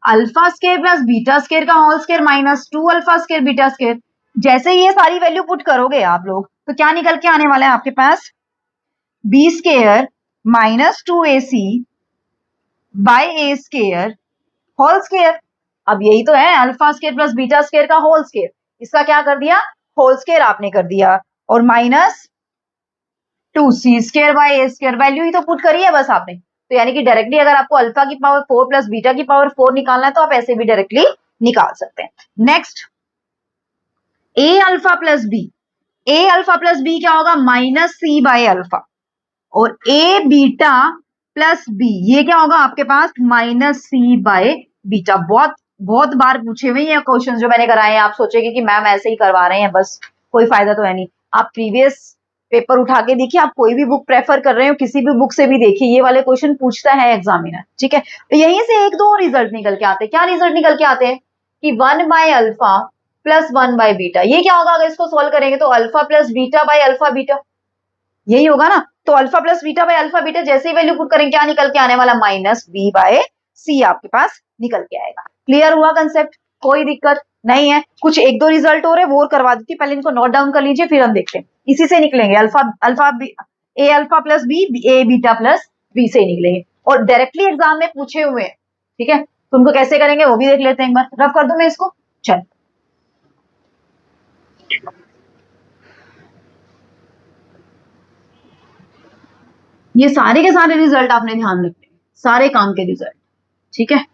alpha square plus beta square का whole square minus 2 alpha square beta square. जैसे ये सारी वैल्यू पुट करोगे आप लोग तो क्या निकल के आने वाला है आपके पास, b square minus 2ac by a square whole square. अब यही तो है alpha square plus beta square का होल स्क्वायर, इसका क्या कर दिया, होल स्क्वायर आपने कर दिया, और minus 2c square by a square, value ही तो पुट करी है बस आपने। तो यानी कि डायरेक्टली अगर आपको अल्फा की पावर 4 प्लस बीटा की पावर 4 निकालना है तो आप ऐसे भी डायरेक्टली निकाल सकते हैं। नेक्स्ट, ए अल्फा प्लस बी, ए अल्फा प्लस बी क्या होगा, माइनस सी बाय अल्फा, और ए बीटा प्लस बी ये क्या होगा आपके पास, माइनस सी बाय बीटा। बहुत बहुत बार पूछे हुए ये क्वेश्चन जो मैंने कराए हैं, आप सोचेंगे कि मैम ऐसे ही करवा रहे हैं बस, कोई फायदा तो है नहीं। आप प्रीवियस पेपर उठा के देखिए, आप कोई भी बुक प्रेफर कर रहे हो, किसी भी बुक से भी देखिए, ये वाले क्वेश्चन पूछता है एग्जामिनर, ठीक है। तो यहीं से एक दो रिजल्ट निकल के आते हैं। क्या रिजल्ट निकल के आते हैं कि 1 by alpha plus 1 by beta, ये क्या होगा अगर इसको सोल्व करेंगे तो alpha plus beta by alpha beta, यही होगा ना। तो alpha plus beta by alpha beta जैसे ही वैल्यू पुट करेंगे क्या निकल के आने वाला, माइनस बी बाय सी आपके पास निकल के आएगा। क्लियर हुआ कंसेप्ट, कोई दिक्कत नहीं है। कुछ एक दो रिजल्ट हो रहे वो और करवा देती, पहले इनको नोट डाउन कर लीजिए फिर हम देखते हैं। इसी से निकलेंगे, अल्फा अल्फा ए अल्फा प्लस बी, ए बीटा प्लस बी से निकलेंगे, और डायरेक्टली एग्जाम में पूछे हुए हैं, ठीक है। तो उनको कैसे करेंगे वो भी देख लेते हैं, एक बार रफ कर दूं मैं इसको, चल। ये सारे के सारे रिजल्ट आपने ध्यान रखने, सारे काम के रिजल्ट, ठीक है।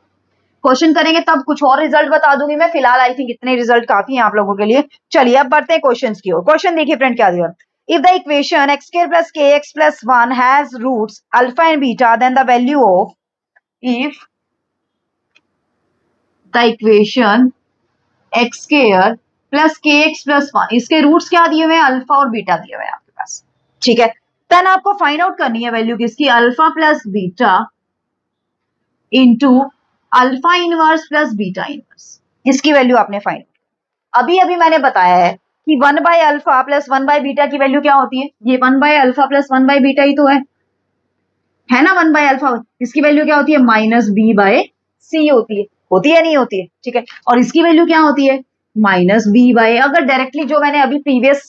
क्वेश्चन करेंगे तब कुछ और रिजल्ट बता दूंगी मैं, फिलहाल आई थिंक इतने रिजल्ट काफी हैं आप लोगों के लिए। चलिए अब बढ़ते हैं क्वेश्चन की ओर। क्वेश्चन देखिए फ्रेंड क्या दिया, if the equation x square plus kx plus 1 has roots alpha and beta then the value of, if the equation x square plus kx plus 1, इसके रूट्स क्या दिए हुए हैं, अल्फा और बीटा दिए हुए हैं आपके पास, ठीक है। देन आपको फाइंड आउट करनी है वैल्यू किसकी, alpha plus beta into alpha inverse plus beta inverse, इसकी वैल्यू आपने फाइंड। अभी अभी मैंने बताया है कि 1 by alpha plus 1 by beta की वैल्यू क्या होती है, ये 1 by alpha plus 1 by beta ही तो है ना। 1 बाय अल्फा, इसकी वैल्यू क्या होती है, माइनस बी बाय सी होती है नहीं होती है, ठीक है। और इसकी वैल्यू क्या होती है, माइनस बी बाय, अगर डायरेक्टली जो मैंने अभी प्रीवियस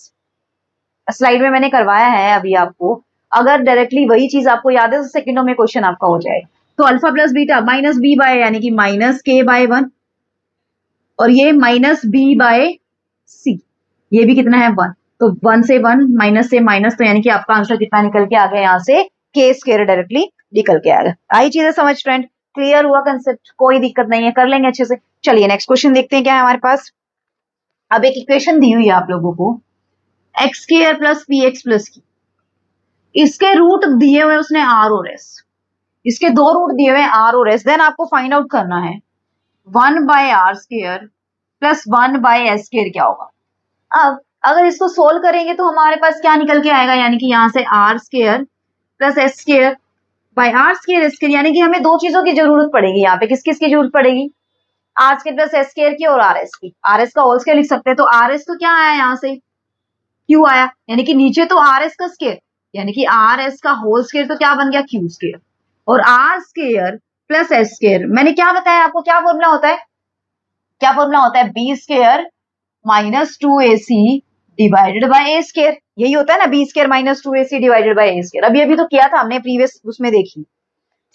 स्लाइड में मैंने करवाया है अभी आपको, अगर डायरेक्टली वही चीज आपको याद है तो सेकंडों में क्वेश्चन आपका हो जाएगा। तो alpha plus beta minus b by यानी कि माइनस के बाय 1, और ये माइनस बी बाय सी, ये भी कितना है 1, तो 1 से 1 माइनस से माइनस, तो यानी कि आपका आंसर कितना निकल के आ गया, यहाँ से के स्क्वायर डायरेक्टली निकल के आएगा। आई चीजें समझ फ्रेंड, क्लियर हुआ कंसेप्ट, कोई दिक्कत नहीं है, कर लेंगे अच्छे से। चलिए नेक्स्ट क्वेश्चन देखते हैं क्या है हमारे पास। अब एक इक्वेशन दी हुई है आप लोगों को, x square plus p x plus की, इसके रूट दिए हुए उसने आर और एस, इसके दो रूट दिए हुए आर और एस, देन आपको फाइंड आउट करना है 1/r² प्लस 1/s² क्या होगा। अब अगर इसको सोल्व करेंगे तो हमारे पास क्या निकल के आएगा, यानी कि यहाँ से r² plus s² bye r², यानी कि हमें दो चीजों की जरूरत पड़ेगी यहाँ पे, किस किस की जरूरत पड़ेगी, r² प्लस s² की और rs की। rs का होल स्क्वायर लिख सकते हैं, तो rs तो क्या आया यहाँ से q आया, यानी कि नीचे तो rs का स्क्वायर, यानी कि rs का होल स्क्वायर तो क्या बन गया q², और r² प्लस s², मैंने क्या बताया आपको, क्या फॉर्मूला होता है, क्या फॉर्मूला होता है, b² minus 2ac divided by a², यही होता है ना, b² minus 2ac divided by a²। अभी अभी तो किया था हमने प्रीवियस उसमें, देखी,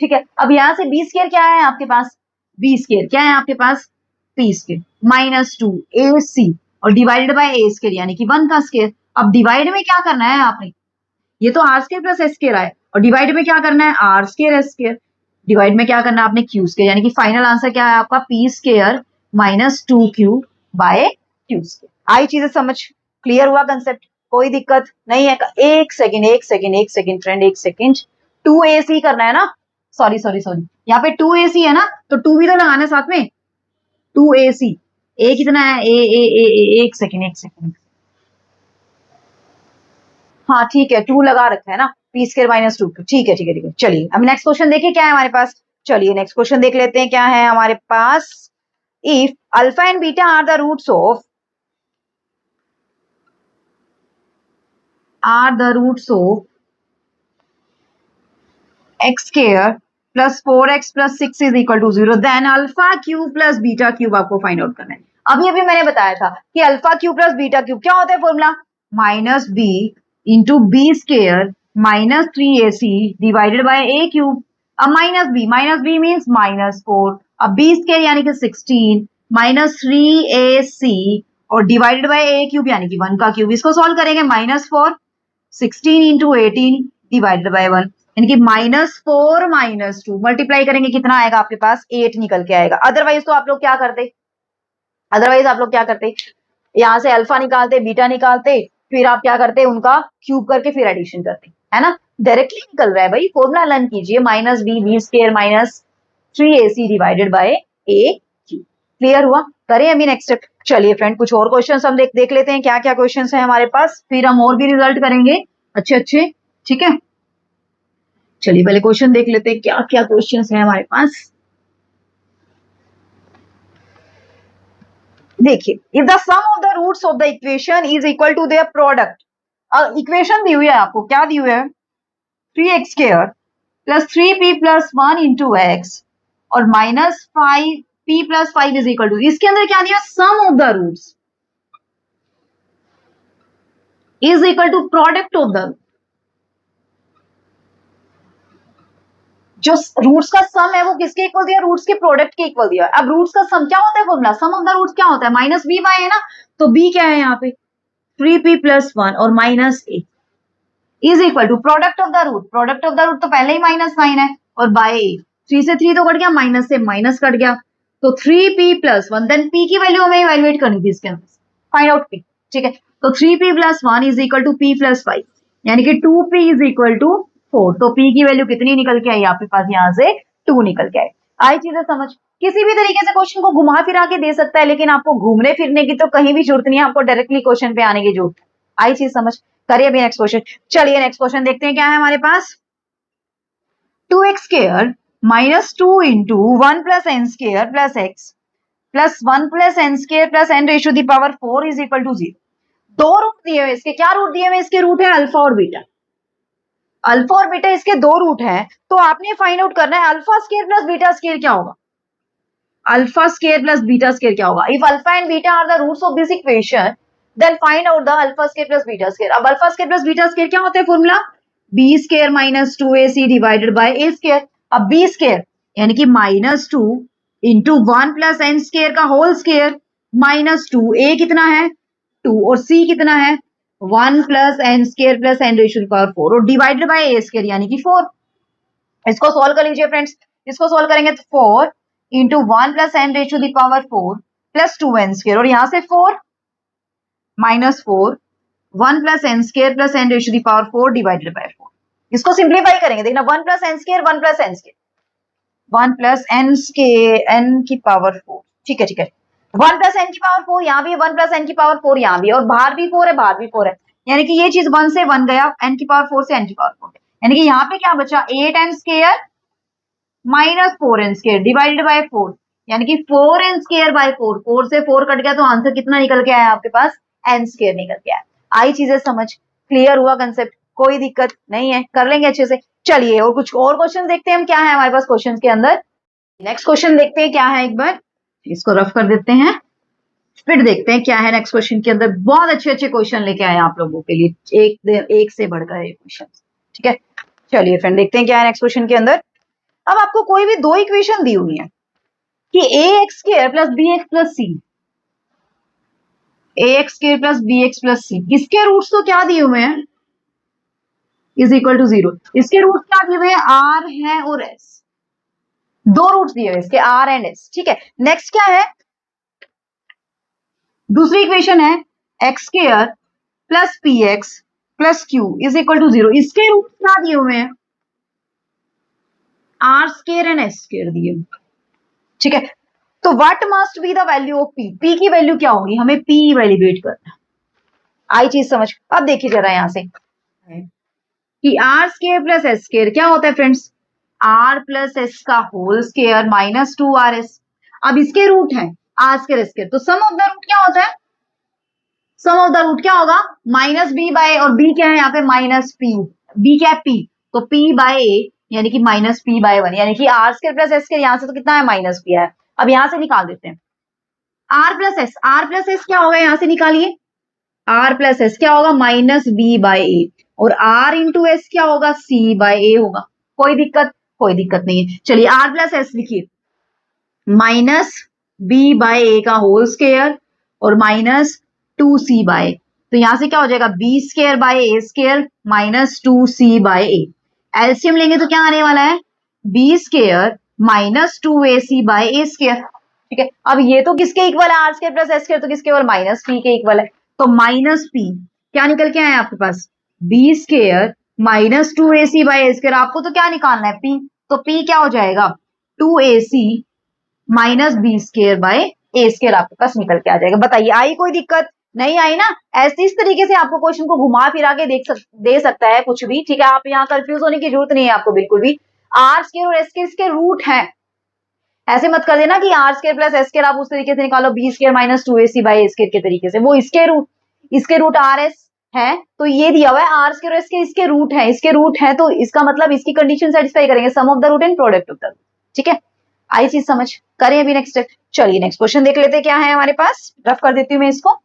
ठीक है। अब यहाँ से b² क्या है आपके पास, b² क्या है आपके पास, p² माइनस 2ac और डिवाइडेड बाय a², यानी कि 1 का स्क्वायर। अब डिवाइड में क्या करना है आपने, ये तो r² प्लस s² आया, और डिवाइड में क्या करना है, r² s², डिवाइड में क्या करना है आपने q², यानी कि फाइनल आंसर क्या है आपका p² minus 2q bye q²। आई चीजें समझ, क्लियर हुआ कंसेप्ट, कोई दिक्कत नहीं है। एक सेकेंड एक सेकेंड एक सेकेंड फ्रेंड, एक सेकेंड, 2ac करना है ना, सॉरी सॉरी सॉरी, यहाँ पे 2ac है ना, तो 2 भी तो लगाना है साथ में, 2ac, ए कितना है, ए एक सेकेंड एक सेकेंड, हाँ ठीक है 2 लगा रखा है ना, p² माइनस 2, ठीक है ठीक है ठीक है। चलिए अब नेक्स्ट क्वेश्चन देखिए क्या है हमारे पास, चलिए नेक्स्ट क्वेश्चन देख लेते हैं क्या है हमारे पास। If alpha and beta are the roots of x² plus 4x plus 6 is equal to 0, then alpha cube plus beta cube आपको फाइंड आउट करना है। अभी अभी मैंने बताया था कि alpha cube plus beta cube क्या होता है formula, minus b into b² minus 3ac divided by a cube. अब माइनस बी मीन्स -4, अब b² यानी कि 16 माइनस 3ac और डिवाइडेड बाय a क्यूब यानी कि 1 का क्यूब। इसको सॉल्व करेंगे, -4 16 इंटू 18 डिवाइडेड बाय 1, यानी कि -4 -2 मल्टीप्लाई करेंगे कितना आएगा आपके पास, 8 निकल के आएगा। अदरवाइज तो आप लोग क्या करते, अदरवाइज आप लोग क्या करते, यहाँ से अल्फा निकालते, बीटा निकालते, फिर आप क्या करते, उनका क्यूब करके फिर एडिशन करते, है ना, डायरेक्टली निकल रहा है भाई, फॉर्मूला लर्न कीजिए, -b² minus 3ac divided by a cube. Clear हुआ, करें अभी नेक्स्ट स्टेप। चलिए फ्रेंड कुछ और क्वेश्चंस हम देख लेते हैं क्या क्या क्वेश्चंस हैं हमारे पास, फिर हम और भी रिजल्ट करेंगे अच्छे अच्छे, ठीक है। चलिए पहले क्वेश्चन देख लेते हैं क्या क्या क्वेश्चंस हैं हमारे पास। देखिए, if the sum of the roots of the equation is equal to their product, equation दी हुई है आपको, क्या दी हुई है, 3x² plus 3p plus 1 into x और minus 5p plus 5 is equal to, इसके अंदर क्या दिया, sum of the roots is equal to product of the, जो रूट्स का सम है वो किसके इक्वल दिया, रूट्स के प्रोडक्ट के इक्वल दिया। अब रूट्स का सम क्या होता है formula, sum of the roots क्या होता है, -b बाय है ना, तो b क्या है यहाँ पे 3p प्लस 1 और -a is equal to product of the root, product of the root तो पहले ही माइनस साइन है, और बाय a, 3 से 3 तो कट गया, माइनस से माइनस कट गया, तो 3p प्लस 1, देन p की वैल्यू हमें इवैल्यूएट करनी थी इसके अंदर, फाइंड आउट p, ठीक है। तो 3p plus 1 is equal to p plus 5, यानी कि 2p इज इक्वल टू 4, तो p की वैल्यू कितनी निकल के आई आपके पास, यहाँ से 2 निकल के आई। आई चीजें समझ, किसी भी तरीके से क्वेश्चन को घुमा फिरा के दे सकता है, लेकिन आपको घूमने फिरने की तो कहीं भी जरूरत नहीं है, आपको डायरेक्टली क्वेश्चन पे आने की जरूरत है। आई चीज समझ, करिए अभी नेक्स्ट क्वेश्चन। चलिए नेक्स्ट क्वेश्चन देखते हैं क्या है हमारे पास, 2x² minus 2 into 1 plus n² plus x plus 1 plus n² plus n raise to the power 4 is equal to 0। दो रूट दिए हुए, इसके क्या रूट दिए हुए, इसके रूट है अल्फा और बीटा, अल्फा और बीटा इसके दो रूट हैं, तो आपने फाइंड आउट करना है alpha square plus beta square क्या होगा, alpha square plus beta square क्या होगा। If alpha and beta are the roots of this equation then find out the alpha square plus beta square. अब alpha square plus beta square क्या होता है formula, b² minus 2ac divided by a²। अब b² यानी कि -2 into 1 plus n² का whole square -2, a कितना है 2 और c कितना है 1 plus n² plus n ratio two power 4 और डिवाइडेड बाय a² यानी कि 4। इसको सॉल्व कर लीजिए फ्रेंड्स, इसको सॉल्व करेंगे तो 4 into 1 plus n raise to the power 4 plus 2n² और यहां से 4 -4 1 plus n square plus n raise to the power 4 divided by 4। इसको सिंप्लीफाई करेंगे, देखना 1 plus n square 1 plus n square 1 plus n square n की power 4। ठीक है ठीक है, 1 प्लस एन की पावर 4 यहाँ भी है, 1 प्लस एन की पावर 4 यहाँ भी है, और बाहर भी 4 है बाहर भी 4 है, यानी कि ये चीज 1 से 1 गया, एन की पावर 4 से एन की पावर 4, यानी कि यहाँ पे क्या बचा 8 n square minus 4 n square divided by 4, यानी कि 4 एन स्केयर बाय 4, 4 से 4 कट गया तो आंसर कितना निकल के आया आपके पास, एन स्केयर निकल के आया। आई चीजें समझ, क्लियर हुआ कंसेप्ट, कोई दिक्कत नहीं है, कर लेंगे अच्छे से। चलिए और कुछ और क्वेश्चन देखते हैं हम क्या है हमारे पास क्वेश्चन के अंदर। नेक्स्ट क्वेश्चन देखते हैं क्या है, एक बार इसको रफ कर देते हैं, फिर देखते हैं क्या है नेक्स्ट क्वेश्चन के अंदर। बहुत अच्छे अच्छे क्वेश्चन लेके आए आप लोगों के लिए, एक से बढ़कर एक क्वेश्चन। ठीक है, चलिए फ्रेंड देखते हैं क्या है नेक्स्ट क्वेश्चन के अंदर। अब आपको कोई भी दो इक्वेशन दी हुई है कि a x square plus b x plus c, a x square plus b x plus c, इसके रूट्स तो क्या दिए हुए हैं, इज इक्वल टू 0। इसके रूट्स क्या दिए हुए हैं, आर है और एस, दो रूट्स दिए हुए इसके आर एंड एस। ठीक है, नेक्स्ट क्या है, दूसरी इक्वेशन है x square plus p x plus q is equal to 0। इसके रूट्स क्या दिए हुए हैं, r square and s square दिए। ठीक है, तो what must be the value of p, p की वैल्यू क्या होगी, हमें पी वैल्यूएट करना है। आई चीज समझ। अब देखिए जरा यहां से कि r square plus s square क्या होता है फ्रेंड्स, आर प्लस एस का whole square minus 2 r s. अब इसके रूट है आर स्क्वायर एस स्क्वायर, तो सम ऑफ द रूट क्या होता है, सम ऑफ द रूट क्या होगा माइनस बी बाय, और बी क्या है यहाँ पे माइनस पी, बी क्या है पी, तो पी बाय ए यानी कि माइनस पी बाय 1, यानी कि r square plus s square यहाँ से तो कितना है माइनस पी है। अब यहां से निकाल देते हैं आर प्लस एस क्या होगा, यहां से निकालिए, आर प्लस एस क्या होगा माइनस बी बाय ए, और आर इंटू एस क्या होगा सी बाय ए होगा। कोई दिक्कत नहीं है। चलिए आर प्लस एस लिखिए, माइनस बी बाय ए का होल स्क्वायर और माइनस 2c बाय, तो यहां से क्या हो जाएगा b square by a square minus 2c by a. LCM लेंगे तो क्या आने वाला है, b square minus 2ac by a square. ठीक है, अब ये तो किसके इक्वल है, r square plus s square तो किसके इक्वल माइनस पी के इक्वल है, तो माइनस पी क्या निकल के आया आपके पास, b square minus 2ac by a square. आपको तो क्या निकालना है पी, तो पी क्या हो जाएगा 2ac minus B square by a square आपके पास निकल के आ जाएगा। बताइए आई कोई दिक्कत नहीं आई ना। ऐसे इस तरीके से आपको क्वेश्चन को घुमा फिरा के दे सकता है कुछ भी। ठीक है, आप यहाँ कंफ्यूज होने की जरूरत नहीं है आपको बिल्कुल भी। आर स्क्वायर और एस स्क्वायर इसके रूट है, ऐसे मत कर देना कि r square plus s square आप उस तरीके से निकालो b square minus 2ac by a square के तरीके से, वो इसके रूट आर एस है, तो ये दिया हुआ है आर स्क्वायर एस स्क्वायर इसके रूट है, तो इसका मतलब इसकी कंडीशन सेटिस्फाई करेंगे, sum of the root and product of the root. ठीक है, आई चीज समझ, करें अभी नेक्स्ट स्टेप। चलिए नेक्स्ट क्वेश्चन देख लेते हैं क्या है हमारे पास, रफ कर देती हूँ मैं इसको।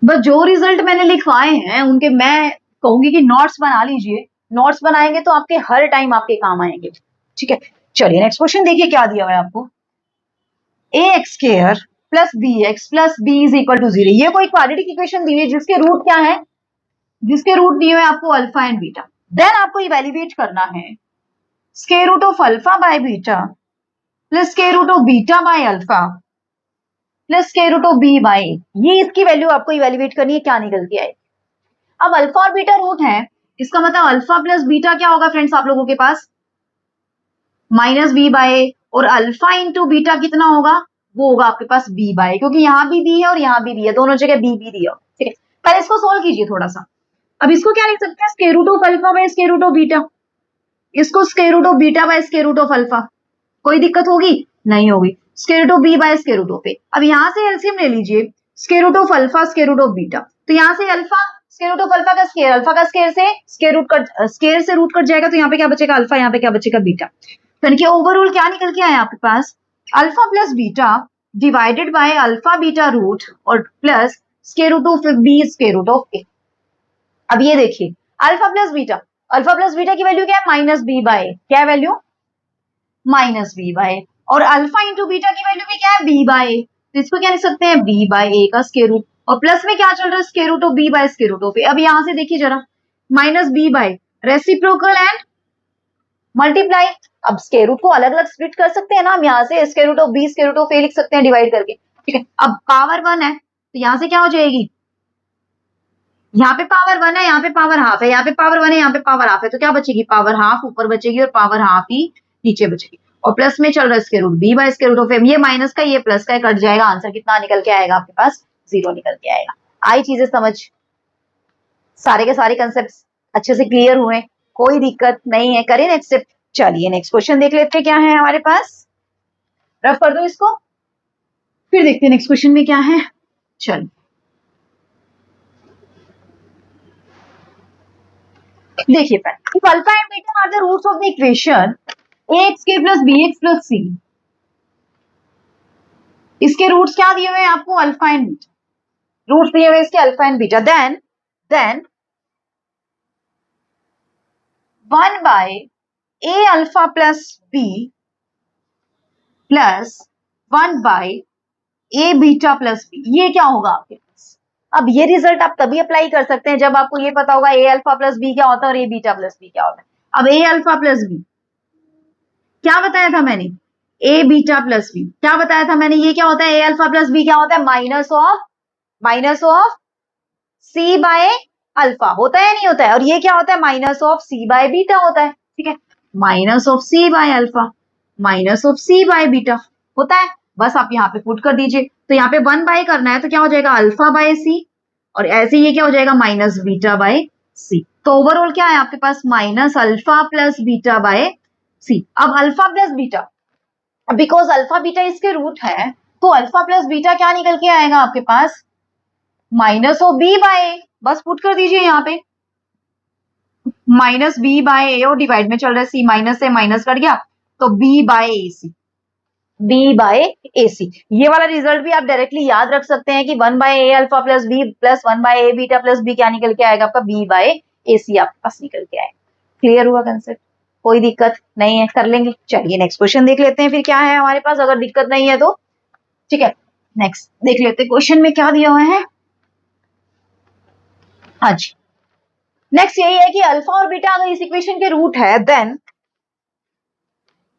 बस जो रिजल्ट मैंने लिखवाए हैं उनके मैं कहूंगी कि नोट्स बना लीजिए, नोट्स बनाएंगे तो आपके हर टाइम आपके काम आएंगे। ठीक है, चलिए नेक्स्ट क्वेश्चन देखिए क्या दिया हुआ है आपको, a x square plus b x plus b is equal to 0। ये कोई क्वाड्रेटिक इक्वेशन दी हुई है जिसके रूट क्या है, जिसके रूट दिए हुए आपको अल्फा एंड बीटा। देन आपको इवेल्युएट करना है square root of alpha by beta plus square root of beta by alpha plus square root of b by, ये इसकी वैल्यू आपको इवेल्युएट करनी है, क्या निकल के आए। अब अल्फा और बीटा रूट है, इसका मतलब अल्फा प्लस बीटा क्या होगा फ्रेंड्स आप लोगों के पास माइनस बी बाय, और अल्फा इंटू बीटा कितना होगा, वो होगा आपके पास बी बाय, क्योंकि यहाँ भी बी है और यहाँ भी बी है, दोनों जगह बी बी दिया। ठीक है, पहले इसको सोल्व कीजिए थोड़ा सा। अब इसको क्या लिख सकते हैं, square root of alpha by square root of beta, इसको square root of beta by square root of alpha, कोई दिक्कत होगी नहीं होगी, square root of b by square root of a. अब यहाँ से एलसीएम ले लीजिए, square root of alpha square root of beta, तो यहाँ से alpha square root of alpha का स्क्वायर से स्क्वायर से रूट कट जाएगा, तो यहाँ पे क्या बचेगा अल्फा, यहाँ पे क्या बचेगा बीटा। तो ओवरऑल क्या निकल के आया आपके पास, alpha plus beta divided by alpha beta root और plus square root of b square root of a. अब ये देखिए अल्फा प्लस बीटा की वैल्यू क्या है माइनस बी बाय, क्या वैल्यू माइनस बी बाय, और अल्फा इंटू बीटा की वैल्यू भी क्या है बी बाय, तो इसको क्या लिख सकते हैं बी बाय ए का स्क्वायर रूट, और प्लस में क्या चल रहा है square root of b by square root of a. अब यहां से देखिए जरा minus b by reciprocal and multiply, अब स्क्वायर रूट को अलग अलग स्प्लिट कर सकते हैं ना हम, यहाँ से square root of b square root of a लिख सकते हैं डिवाइड करके, ठीक है, अब पावर 1 है तो यहां से क्या हो जाएगी, यहाँ पे पावर 1 है, यहाँ पे पावर हाफ है, यहाँ पे पावर 1 है, यहाँ पे पावर हाफ है, तो क्या बचेगी, पावर हाफ ऊपर बचेगी और पावर हाफ ही नीचे बचेगी। और प्लस में चल रहा है square root b by square root of m, ये माइनस का ये प्लस का कट जाएगा, आंसर कितना निकल के आएगा आपके पास, 0 निकल के आएगा। आई चीजें समझ, सारे के सारे कंसेप्ट अच्छे से क्लियर हुए, कोई दिक्कत नहीं है। करें नेक्स्ट स्टेप, चलिए नेक्स्ट क्वेश्चन देख लेते हैं क्या है हमारे पास, रफ कर दो इसको, फिर देखते हैं नेक्स्ट क्वेश्चन में क्या है। चलिए देखिए friend, if alpha and beta are the roots of the equation ax के प्लस bx प्लस c, इसके रूट्स क्या दिए हुए हैं आपको, अल्फा एंड बीटा, रूट्स दिए हुए इसके alpha and beta, then 1 by a alpha plus b plus 1 by a beta plus b, ये क्या होगा आपके पास। अब ये रिजल्ट आप तभी अप्लाई कर सकते हैं जब आपको ये पता होगा a अल्फा प्लस b क्या होता है और a बीटा प्लस b क्या होता है। अब a अल्फा प्लस b क्या बताया था मैंने, a बीटा प्लस b क्या बताया था मैंने, ये क्या होता है, a अल्फा प्लस b क्या होता है, minus of c by alpha, होता है नहीं होता है, और ये क्या होता है, minus of c by beta होता है। ठीक है, minus of c by alpha minus of c by beta होता है, बस आप यहाँ पे पुट कर दीजिए, तो यहाँ पे 1 बाय करना है तो क्या हो जाएगा, अल्फा बाय c, और ऐसे ये क्या हो जाएगा, माइनस बीटा बाय c, तो ओवरऑल क्या है आपके पास, minus alpha plus beta by c। अब alpha plus beta, because alpha beta इसके रूट है, तो अल्फा प्लस बीटा क्या निकल के आएगा आपके पास, minus of b by a, बस पुट कर दीजिए यहाँ पे, माइनस b बाय a, और डिवाइड में चल रहा है c, माइनस से माइनस कट गया तो b by ac, b by ac, ये वाला रिजल्ट भी आप डायरेक्टली याद रख सकते हैं कि 1 by a alpha plus b plus 1 by a beta plus b क्या निकल के आएगा आपका, b बाय ac आपके पास निकल के आएगा। क्लियर हुआ कंसेप्ट, कोई दिक्कत नहीं है, कर लेंगे। चलिए नेक्स्ट क्वेश्चन देख लेते हैं फिर क्या है हमारे पास, अगर दिक्कत नहीं है तो ठीक है। नेक्स्ट देख लेते हैं क्वेश्चन में क्या दिया हुआ है। हाँ जी, नेक्स्ट यही है कि अल्फा और बीटा अगर इस इक्वेशन के रूट है, then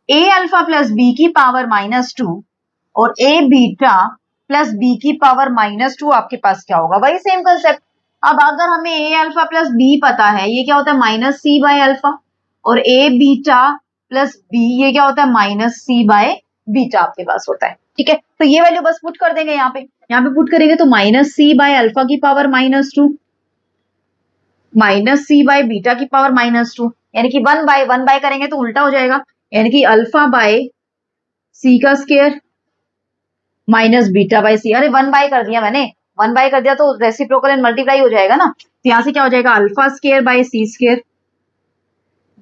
a alpha plus b की पावर -2 और a बीटा प्लस b की पावर -2 आपके पास क्या होगा, वही सेम कंसेप्ट। अब अगर हमें a अल्फा प्लस b पता है, ये क्या होता है, माइनस c बाय अल्फा, और a बीटा प्लस b ये क्या होता है, माइनस c बाय बीटा आपके पास होता है। ठीक है, तो ये वैल्यू बस पुट कर देंगे यहाँ पे पुट करेंगे तो माइनस c बाय अल्फा की power -2 minus c bye beta की पावर -2, यानी कि 1 बाय करेंगे तो उल्टा हो जाएगा, यानी कि अल्फा बाय c का square minus beta by c, अरे 1 बाय कर दिया मैंने, 1 बाय कर दिया तो रेसिप्रोकल एंड मल्टीप्लाई हो जाएगा ना, तो यहां से क्या हो जाएगा, alpha square by c square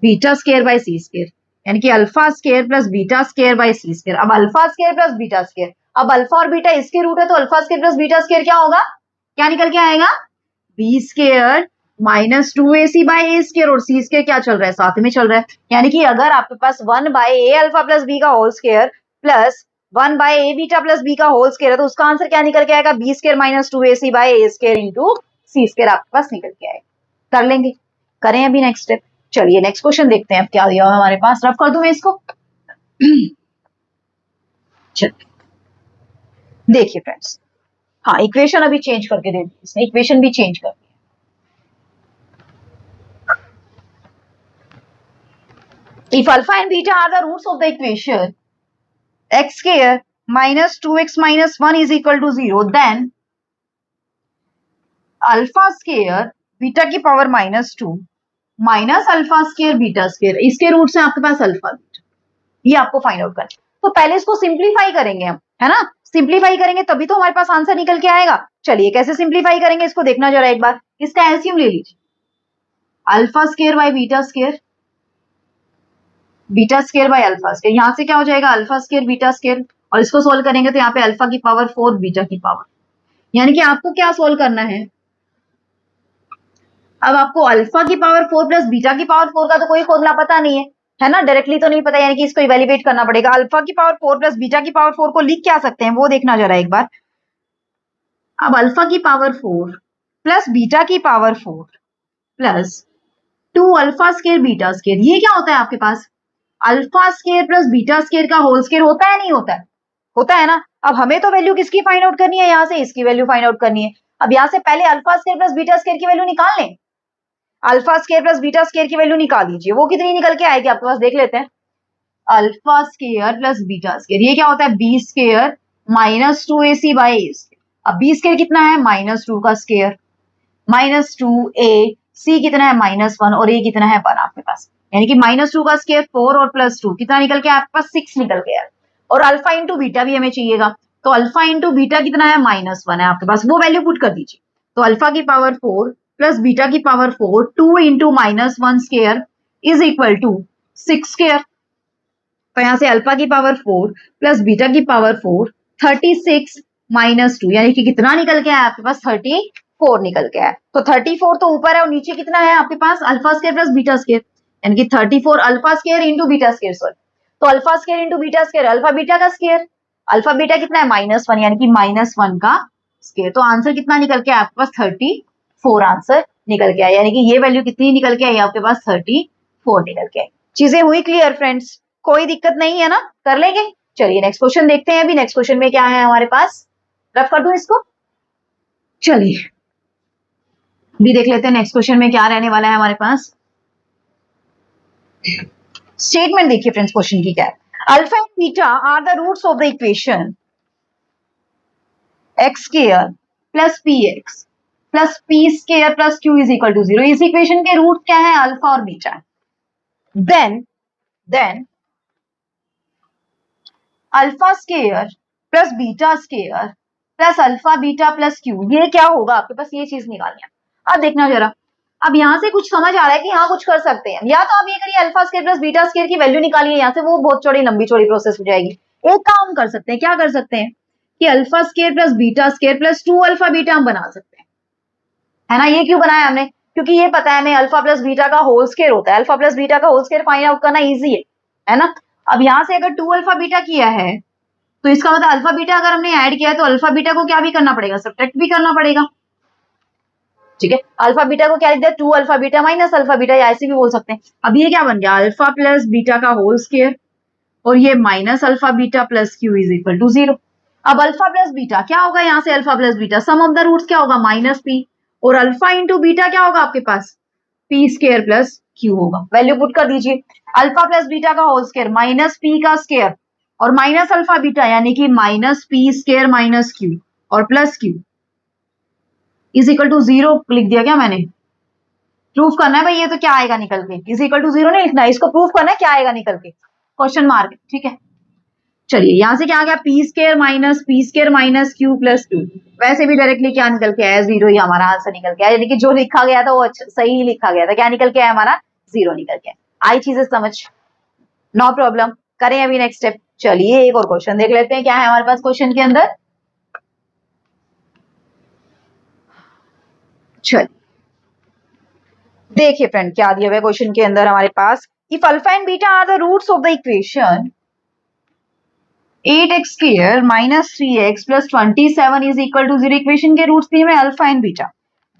beta square by c square, यानी कि alpha square plus beta square by c square. अब alpha square plus beta square, अब अल्फा और बीटा इसके रूट है तो alpha square plus beta square क्या होगा, क्या निकल के आएगा, b square minus 2ac by a square, और c स्क्वायर क्या चल रहा है, साथ में चल रहा है, यानी कि अगर आपके पास 1 by a alpha plus b का whole square plus 1 by a beta plus b का होल स्क्वायर है तो उसका आंसर क्या निकल के आएगा, b square minus 2ac by a square into c square आपके पास निकल के आएगा। कर लेंगे, करें अभी नेक्स्ट स्टेप। चलिए नेक्स्ट क्वेश्चन देखते हैं अब क्या दिया हुआ हमारे पास, रफ कर दूं मैं इसको। चलिए देखिए फ्रेंड्स, हाँ इक्वेशन अभी चेंज करके दे दी इसने, इक्वेशन भी चेंज कर दी। If alpha and beta are the roots of the equation x square minus 2x minus 1 is equal to 0, then alpha square beta की power -2 minus alpha square beta square, इसके root से आपके पास alpha beta, ये आपको find out करना है। तो पहले इसको सिंप्लीफाई करेंगे हम, है ना, सिंप्लीफाई करेंगे तभी तो हमारे पास आंसर निकल के आएगा। चलिए कैसे सिंप्लीफाई करेंगे इसको देखना जरा एक बार, इसका एलसीएम ले लीजिए, alpha square by beta square, beta square by alpha square, यहां से क्या हो जाएगा, अल्फा स्क्वायर बीटा स्क्वायर, और इसको सोल्व करेंगे तो यहाँ पे अल्फा की पावर 4 बीटा की पावर, यानी कि आपको क्या सोल्व करना है, अब आपको अल्फा की पावर 4 प्लस बीटा की पावर 4 का तो कोई फॉर्मूला पता नहीं है ना, डायरेक्टली तो नहीं पता, यानी कि इसको इवेल्युएट करना पड़ेगा। अल्फा की पावर 4 प्लस बीटा की पावर 4 को लिख क्या सकते हैं वो देखना जरा एक बार। अब अल्फा की पावर 4 प्लस बीटा की power 4 plus 2 alpha square beta square, ये क्या होता है आपके पास, alpha square plus beta square का होल स्क्वायर होता है नहीं होता है, होता है ना, अब हमें तो वैल्यू किसकी फाइंड आउट करनी है, यहाँ से इसकी वैल्यू फाइंड आउट करनी है। अब यहाँ से पहले alpha square plus beta square की वैल्यू निकाल लें। Alpha square plus beta square की वैल्यू निकाल लीजिए, वो कितनी निकल के आएगी आपके पास, देख लेते हैं। Alpha square plus beta square, ये क्या होता है, b square minus 2ac by a square. अब बी स्क्वायर कितना है, -2 का स्क्वायर, -2a, c कितना है -1 और a कितना है 1 आपके पास, यानी कि -2 का स्क्वायर 4 और +2 कितना निकल के आपके पास 6 निकल गया। और अल्फा इंटू बीटा भी हमें चाहिएगा, तो अल्फा इंटू बीटा कितना है, -1 है आपके पास, वो वैल्यू पुट कर दीजिए। तो अल्फा की पावर 4 प्लस बीटा की power 4, 2 into -1 square is equal to 6 square. तो यहाँ से अल्फा की पावर 4 प्लस बीटा की पावर 4, 36 -2, यानी कि कितना निकल के आया आपके पास, 34 निकल के आया। तो 34 तो ऊपर है और नीचे कितना है आपके पास, alpha square plus beta square, यानी कि 34 alpha square into beta square, sorry. तो alpha square into beta square, alpha beta का स्क्वायर, अल्फा बीटा कितना है -1, यानी कि -1 का स्क्वायर। तो आंसर कितना निकल के आया आपके पास, 34 आंसर निकल के आया, यानी कि ये वैल्यू कितनी निकल के आई आपके पास, 34 निकल के आई। चीजें हुई क्लियर फ्रेंड्स, कोई दिक्कत नहीं है ना, कर लेंगे। चलिए नेक्स्ट क्वेश्चन देखते हैं। अभी नेक्स्ट क्वेश्चन में क्या है हमारे पास, रफ कर दूं इसको, चलिए भी देख लेते हैं नेक्स्ट क्वेश्चन में क्या रहने वाला है हमारे पास। स्टेटमेंट देखिए फ्रेंड्स क्वेश्चन की क्या है, alpha and beta are the roots of the equation x square plus p x plus p square plus q is equal to 0। इस इक्वेशन के रूट क्या है, अल्फा और beta. Then alpha square plus beta square plus alpha beta plus q, ये क्या होगा आपके पास, ये चीज निकालनी है। अब देखना जरा, अब यहाँ से कुछ समझ आ रहा है कि यहाँ कुछ कर सकते हैं, या तो आप ये करिए alpha square plus beta square की वैल्यू निकालिए यहाँ से, वो बहुत चौड़ी लंबी चौड़ी प्रोसेस हो जाएगी। एक काम कर सकते हैं, क्या कर सकते हैं कि alpha square plus beta square plus 2 alpha beta हम बना सकते हैं, है ना। ये क्यों बनाया हमने, क्योंकि ये पता है हमें अल्फा प्लस बीटा का होल स्क्वायर होता है, अल्फा प्लस बीटा का होल स्क्वायर फाइंड आउट करना इजी है ना। अब यहाँ से अगर 2 अल्फा बीटा किया है तो इसका मतलब अल्फा बीटा अगर हमने ऐड किया है तो अल्फा बीटा को क्या भी करना पड़ेगा, सब्ट्रैक्ट भी करना पड़ेगा, ठीक है। अल्फा बीटा को क्या लिखते हैं, 2 alpha beta minus alpha beta, या ऐसे भी बोल सकते हैं। अब ये क्या बन गया, अल्फा प्लस बीटा का होल स्क्वायर और ये minus alpha beta plus q is equal to 0। अब अल्फा प्लस बीटा क्या होगा, यहाँ से alpha plus beta sum of the roots क्या होगा, माइनस पी, और अल्फा इंटू बीटा क्या होगा आपके पास, पी स्क्वायर प्लस क्यू होगा। वैल्यू पुट कर दीजिए, अल्फा प्लस बीटा का होल स्क्वायर माइनस पी का स्क्वायर और माइनस अल्फा बीटा यानी कि minus p square minus q और plus q is equal to 0 लिख दिया क्या मैंने। प्रूफ करना है भाई, ये तो क्या आएगा निकल के, इज इक्वल टू 0 नहीं लिखना है, इसको प्रूफ करना है क्या आएगा निकल के, क्वेश्चन मार्क, ठीक है। चलिए यहां से क्या आ गया, P square minus Q plus 2, वैसे भी डायरेक्टली क्या निकल के आया, 0 ही हमारा आंसर निकल के आया, यानी कि जो लिखा गया था वो सही ही लिखा गया था, क्या निकल के आया हमारा, 0 निकल के आया। आई चीजें समझ, नो प्रॉब्लम, करें अभी नेक्स्ट स्टेप। चलिए एक और क्वेश्चन देख लेते हैं, क्या है हमारे पास क्वेश्चन के अंदर। चलिए देखिए फ्रेंड क्या दिया हुआ है क्वेश्चन के अंदर हमारे पास, if alpha and beta are the roots of the equation 8x square minus 3x plus 27 is equal to 0, equation के रूट्स दिए हुए alpha and beta,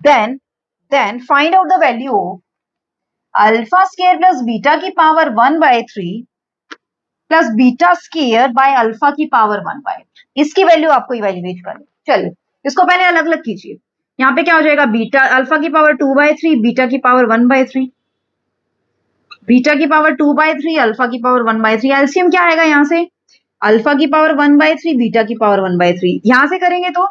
then find out the value alpha square plus beta की power 1/3 plus beta square by alpha की power 1/3, इसकी value आपको evaluate करनी। चलिए इसको पहले अलग अलग कीजिए, यहाँ पे क्या हो जाएगा, बीटा अल्फा की पावर 2/3 बीटा की पावर 1/3, बीटा की पावर 2/3 अल्फा की पावर 1/3, एलसीएम क्या आएगा यहाँ से, अल्फा की पावर 1/3 बीटा की पावर 1/3, यहां से करेंगे तो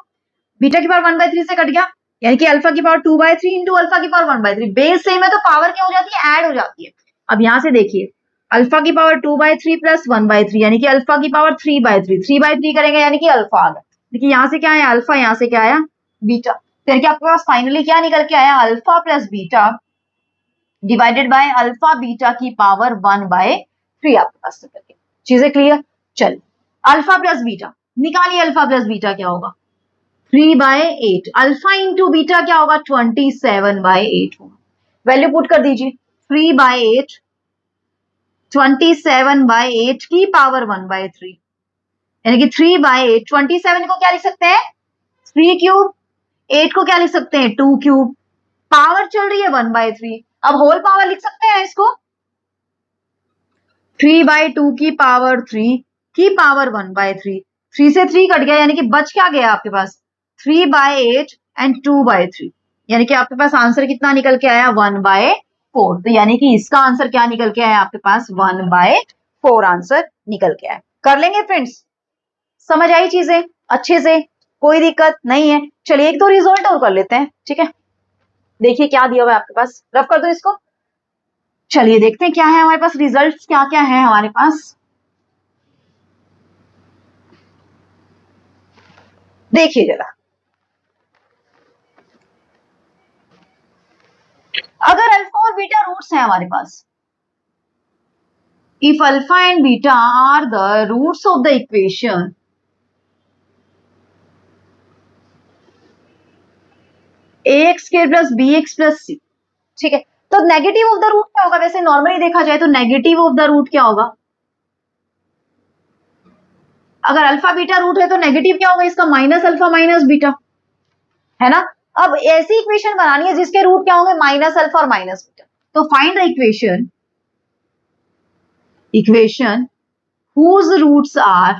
बीटा की पावर 1/3 से कट गया, यानी कि अल्फा की पावर 2/3 इंटू अल्फा की पावर 1/3, बेस सेम है तो पावर क्या हो जाती है, ऐड हो जाती है। अब यहां से देखिए अल्फा की पावर 2/3 प्लस 1/3 यानी कि अल्फा की पावर 3/3, 3/3 करेंगे यानी कि अल्फा आ गया, देखिए यहाँ से क्या आया अल्फा, यहाँ से क्या आया बीटा, फिर क्या आपके पास फाइनली क्या निकल के आया, alpha plus beta divided by alpha beta की पावर 1/3 आपके पास निकल गया। चीजें क्लियर। चल अल्फा प्लस बीटा निकालिए, अल्फा प्लस बीटा क्या होगा 3/8, अल्फा इंटू बीटा क्या होगा 27/8 होगा, वैल्यू पुट कर दीजिए 3/8 27/8 की पावर 1/3, यानी कि 3/8, 27 को क्या लिख सकते हैं 3 क्यूब, 8 को क्या लिख सकते हैं 2 क्यूब, पावर चल रही है 1/3, अब होल पावर लिख सकते हैं इसको 3/2 की पावर 3 की पावर 1/3, 3 से 3 कट गया, यानी कि बच क्या गया आपके पास 3/8 एंड 2/3, यानी कि आपके पास आंसर कितना निकल के आया 1/4। तो यानी कि इसका आंसर क्या निकल के आया आपके पास 1/4 आंसर निकल के आया। कर लेंगे फ्रेंड्स, समझ आई चीजें अच्छे से, कोई दिक्कत नहीं है। चलिए एक तो रिजल्ट और कर लेते हैं, ठीक है। देखिए क्या दिया हुआ है आपके पास, रफ कर दो इसको। चलिए देखते हैं क्या है हमारे पास, रिजल्ट्स क्या क्या है हमारे पास। देखिए जरा, अगर अल्फा और बीटा रूट्स हैं हमारे पास, if alpha and beta are the roots of the equation, ax square plus bx plus c, ठीक है। तो नेगेटिव ऑफ द रूट क्या होगा, वैसे नॉर्मली देखा जाए तो नेगेटिव ऑफ द रूट क्या होगा, अगर अल्फा बीटा रूट है तो नेगेटिव क्या होगा इसका माइनस अल्फा माइनस बीटा, है ना। अब ऐसी इक्वेशन बनानी है जिसके रूट क्या होंगे माइनस अल्फा और माइनस बीटा। तो find the equation whose roots are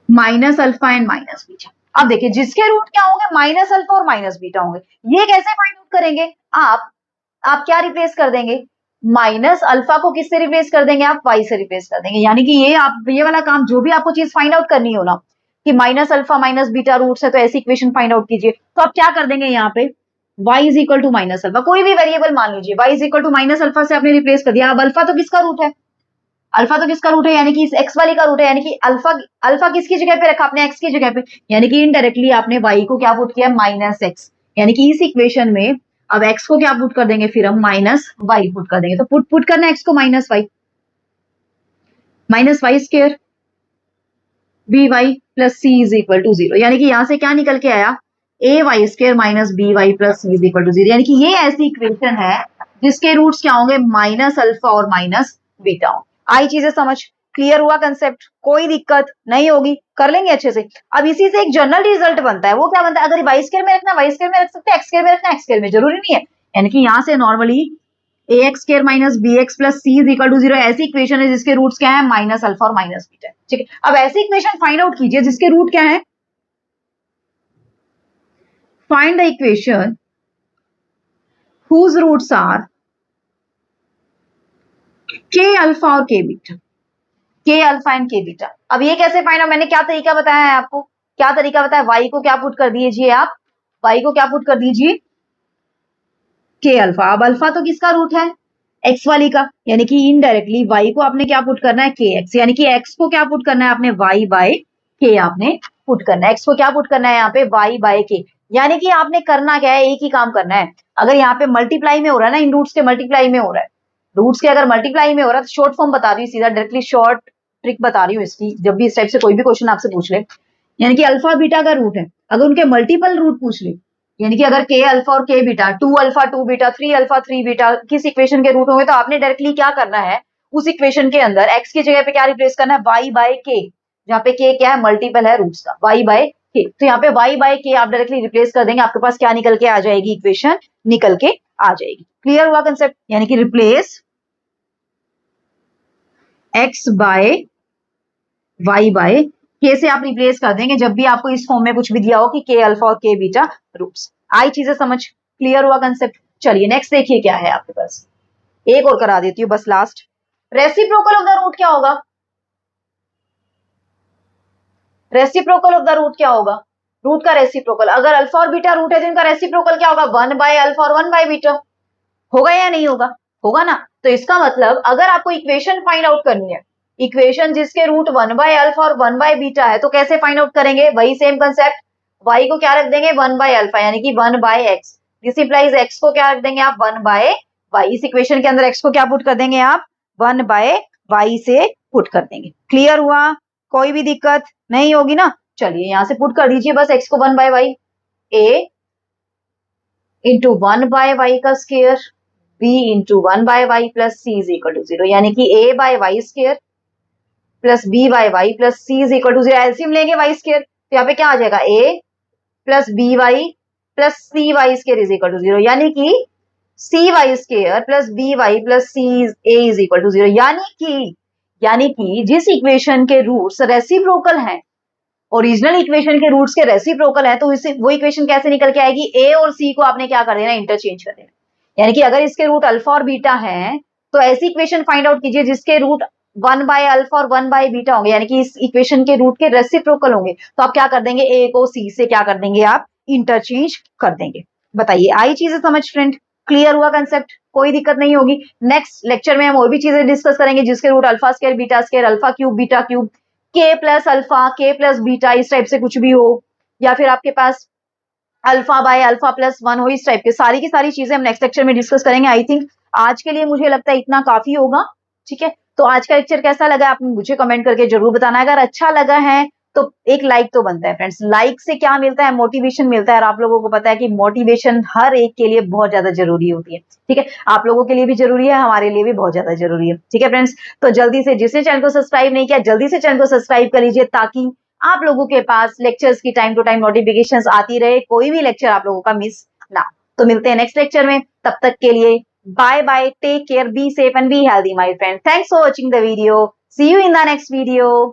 minus alpha and minus beta. अब देखिए जिसके रूट क्या होंगे माइनस अल्फा और माइनस बीटा होंगे, ये कैसे फाइंड आउट करेंगे आप क्या रिप्लेस कर देंगे, माइनस अल्फा को किससे रिप्लेस कर देंगे आप वाई से रिप्लेस कर देंगे। यानी कि ये वाला काम जो भी आपको चीज फाइंड आउट करनी हो ना कि minus alpha minus beta roots है तो ऐसी इक्वेशन फाइंड आउट कीजिए। तो आप क्या कर देंगे यहाँ पे y is equal to minus alpha, कोई भी वेरिएबल मान लीजिए, y is equal to minus alpha से आपने रिप्लेस कर दिया। अब अल्फा तो किसका रूट है, अल्फा तो किसका रूट है, यानी कि इस एक्स वाली का रूट है, यानी कि अल्फा अल्फा किसकी जगह पे रखा आपने एक्स की जगह पे, यानी कि इनडायरेक्टली आपने वाई को क्या पुट किया माइनस एक्स, यानी कि इस इक्वेशन में अब एक्स को क्या पुट कर देंगे फिर हम माइनस वाई पुट कर देंगे। तो पुट करना एक्स को minus y square b y plus c is equal to 0, यानी कि यहां से क्या निकल के आया a y square minus b y plus c is equal to 0, यानी कि ये ऐसी इक्वेशन है जिसके रूट्स क्या होंगे माइनस अल्फा और माइनस बीटा होंगे। आई चीजें समझ, क्लियर हुआ कंसेप्ट, कोई दिक्कत नहीं होगी, कर लेंगे अच्छे से। अब इसी से एक जनरल रिजल्ट बनता है, वो क्या बनता है, अगर वाई स्क्वायर में रखना वाई स्क्वायर में रख सकते हैं, एक्स स्क्वायर में रखना एक्स स्क्वायर में, जरूरी नहीं है। यानी कि यहां से normally a x square minus b x plus c is equal to 0 ऐसी इक्वेशन है जिसके रूट्स क्या है माइनस अल्फा और माइनस बीटा, ठीक है। अब ऐसी इक्वेशन फाइंड आउट कीजिए जिसके रूट क्या है, find the equation whose roots are k alpha और k beta, k alpha and k beta. अब ये कैसे फाइंड आउट, मैंने क्या तरीका बताया है आपको, क्या तरीका बताया, y को क्या पुट कर दीजिए आप, y को क्या पुट कर दीजिए k अल्फा। अब अल्फा तो किसका रूट है x वाली का, यानी कि इनडायरेक्टली y को आपने क्या पुट करना है kx, यानी कि x को क्या पुट करना है आपने y बाय k आपने पुट करना है, x को क्या पुट करना है यहाँ पे y बाय k, यानी कि आपने करना क्या है एक ही काम करना है। अगर यहाँ पे मल्टीप्लाई में हो रहा है ना, इन रूट्स के मल्टीप्लाई में हो रहा है, रूट्स के अगर मल्टीप्लाई में हो रहा है तो शॉर्ट फॉर्म बता रही हूँ, सीधा डायरेक्टली शॉर्ट ट्रिक बता रही हूँ इसकी, जब भी इस टाइप से कोई भी क्वेश्चन आपसे पूछ ले, यानी कि अल्फा बीटा का रूट है, अगर उनके मल्टीपल रूट पूछ ले, यानी कि अगर के अल्फा और के beta 2 alpha 2 beta 3 alpha 3 beta किस इक्वेशन के रूट होंगे, तो आपने डायरेक्टली क्या करना है उस इक्वेशन के अंदर एक्स की जगह पे क्या रिप्लेस करना है वाई बाय के, जहाँ पे के क्या है मल्टीपल है रूट्स का, वाई बाय के। तो यहाँ पे वाई बाय के आप डायरेक्टली रिप्लेस कर देंगे, आपके पास क्या निकल के आ जाएगी इक्वेशन निकल के आ जाएगी। क्लियर हुआ कंसेप्ट, यानी कि replace x by y by k से आप रिप्लेस कर देंगे जब भी आपको इस फॉर्म में कुछ भी दिया हो कि के अल्फा और के बीटा रूट्स। आई चीजें समझ, क्लियर हुआ कंसेप्ट। चलिए नेक्स्ट देखिए क्या है आपके पास, एक और करा देती हूँ बस last. Reciprocal of the root क्या होगा, रेसिप्रोकल ऑफ द रूट क्या होगा, रूट का रेसिप्रोकल, अगर अल्फा और बीटा रूट है तो इनका रेसिप्रोकल क्या होगा 1 बाय अल्फा और 1 बाय बीटा, होगा या नहीं होगा, होगा ना। तो इसका मतलब अगर आपको इक्वेशन फाइंड आउट करनी है, इक्वेशन जिसके रूट 1 बाय अल्फा और 1 बाय बीटा है, तो कैसे फाइंड आउट करेंगे, वही सेम कंसेप्ट, y को क्या रख देंगे 1 बाय अल्फा यानी कि 1 by x, this implies x को क्या रख देंगे आप 1 बाय y, इस इक्वेशन के अंदर x को क्या पुट कर देंगे आप 1 बाय y से पुट कर देंगे। क्लियर हुआ, कोई भी दिक्कत नहीं होगी ना। चलिए यहां से पुट कर दीजिए बस x को 1 by y, a into 1 by y का square b into 1 by y plus c is equal to 0, यानी कि a by y square plus b by y plus c is equal to 0। LCM लेंगे y square, तो यहाँ पे क्या आ जाएगा a plus b y plus c y square is equal to 0, यानी कि c y square plus b y plus c a is equal to 0, यानी कि यानी कि जिस इक्वेशन के रूट्स रेसिप्रोकल हैं, ओरिजिनल इक्वेशन के रूट्स के रेसिप्रोकल है, तो इसे वो इक्वेशन कैसे निकल के आएगी, ए और सी को आपने क्या कर देना, इंटरचेंज कर देना। यानी कि अगर इसके रूट अल्फा और बीटा हैं, तो ऐसी इक्वेशन फाइंड आउट कीजिए जिसके रूट 1 बाय अल्फा और 1 बाय बीटा होंगे, यानी कि इस इक्वेशन के रूट के रेसिप्रोकल होंगे। तो आप क्या कर देंगे, ए को सी से क्या कर देंगे, आप इंटरचेंज कर देंगे। बताइए, आई चीजें समझ फ्रेंड, क्लियर हुआ कंसेप्ट, कोई दिक्कत नहीं होगी। नेक्स्ट लेक्चर में हम और भी चीजें डिस्कस करेंगे, जिसके root alpha square beta square alpha cube beta cube के प्लस अल्फा के प्लस बीटा इस टाइप से कुछ भी हो, या फिर आपके पास अल्फा बाय अल्फा प्लस 1 हो, इस टाइप के सारी की सारी चीजें हम नेक्स्ट लेक्चर में डिस्कस करेंगे। आई थिंक आज के लिए मुझे लगता है इतना काफी होगा। ठीक है, तो आज का लेक्चर कैसा लगा आपने मुझे कमेंट करके जरूर बताना। अगर अच्छा लगा है तो एक लाइक तो बनता है फ्रेंड्स, लाइक से क्या मिलता है, मोटिवेशन मिलता है, और आप लोगों को पता है कि मोटिवेशन हर एक के लिए बहुत ज्यादा जरूरी होती है। ठीक है, आप लोगों के लिए भी जरूरी है, हमारे लिए भी बहुत ज्यादा जरूरी है। ठीक है फ्रेंड्स, तो जल्दी से जिसने चैनल को सब्सक्राइब नहीं किया, जल्दी से चैनल को सब्सक्राइब कर लीजिए, ताकि आप लोगों के पास लेक्चर्स की टाइम टू टाइम नोटिफिकेशंस आती रहे, कोई भी लेक्चर आप लोगों का मिस ना। तो मिलते हैं नेक्स्ट लेक्चर में, तब तक के लिए bye bye, take care, be safe and be healthy my friend. Thanks for watching the video, see you in the next video.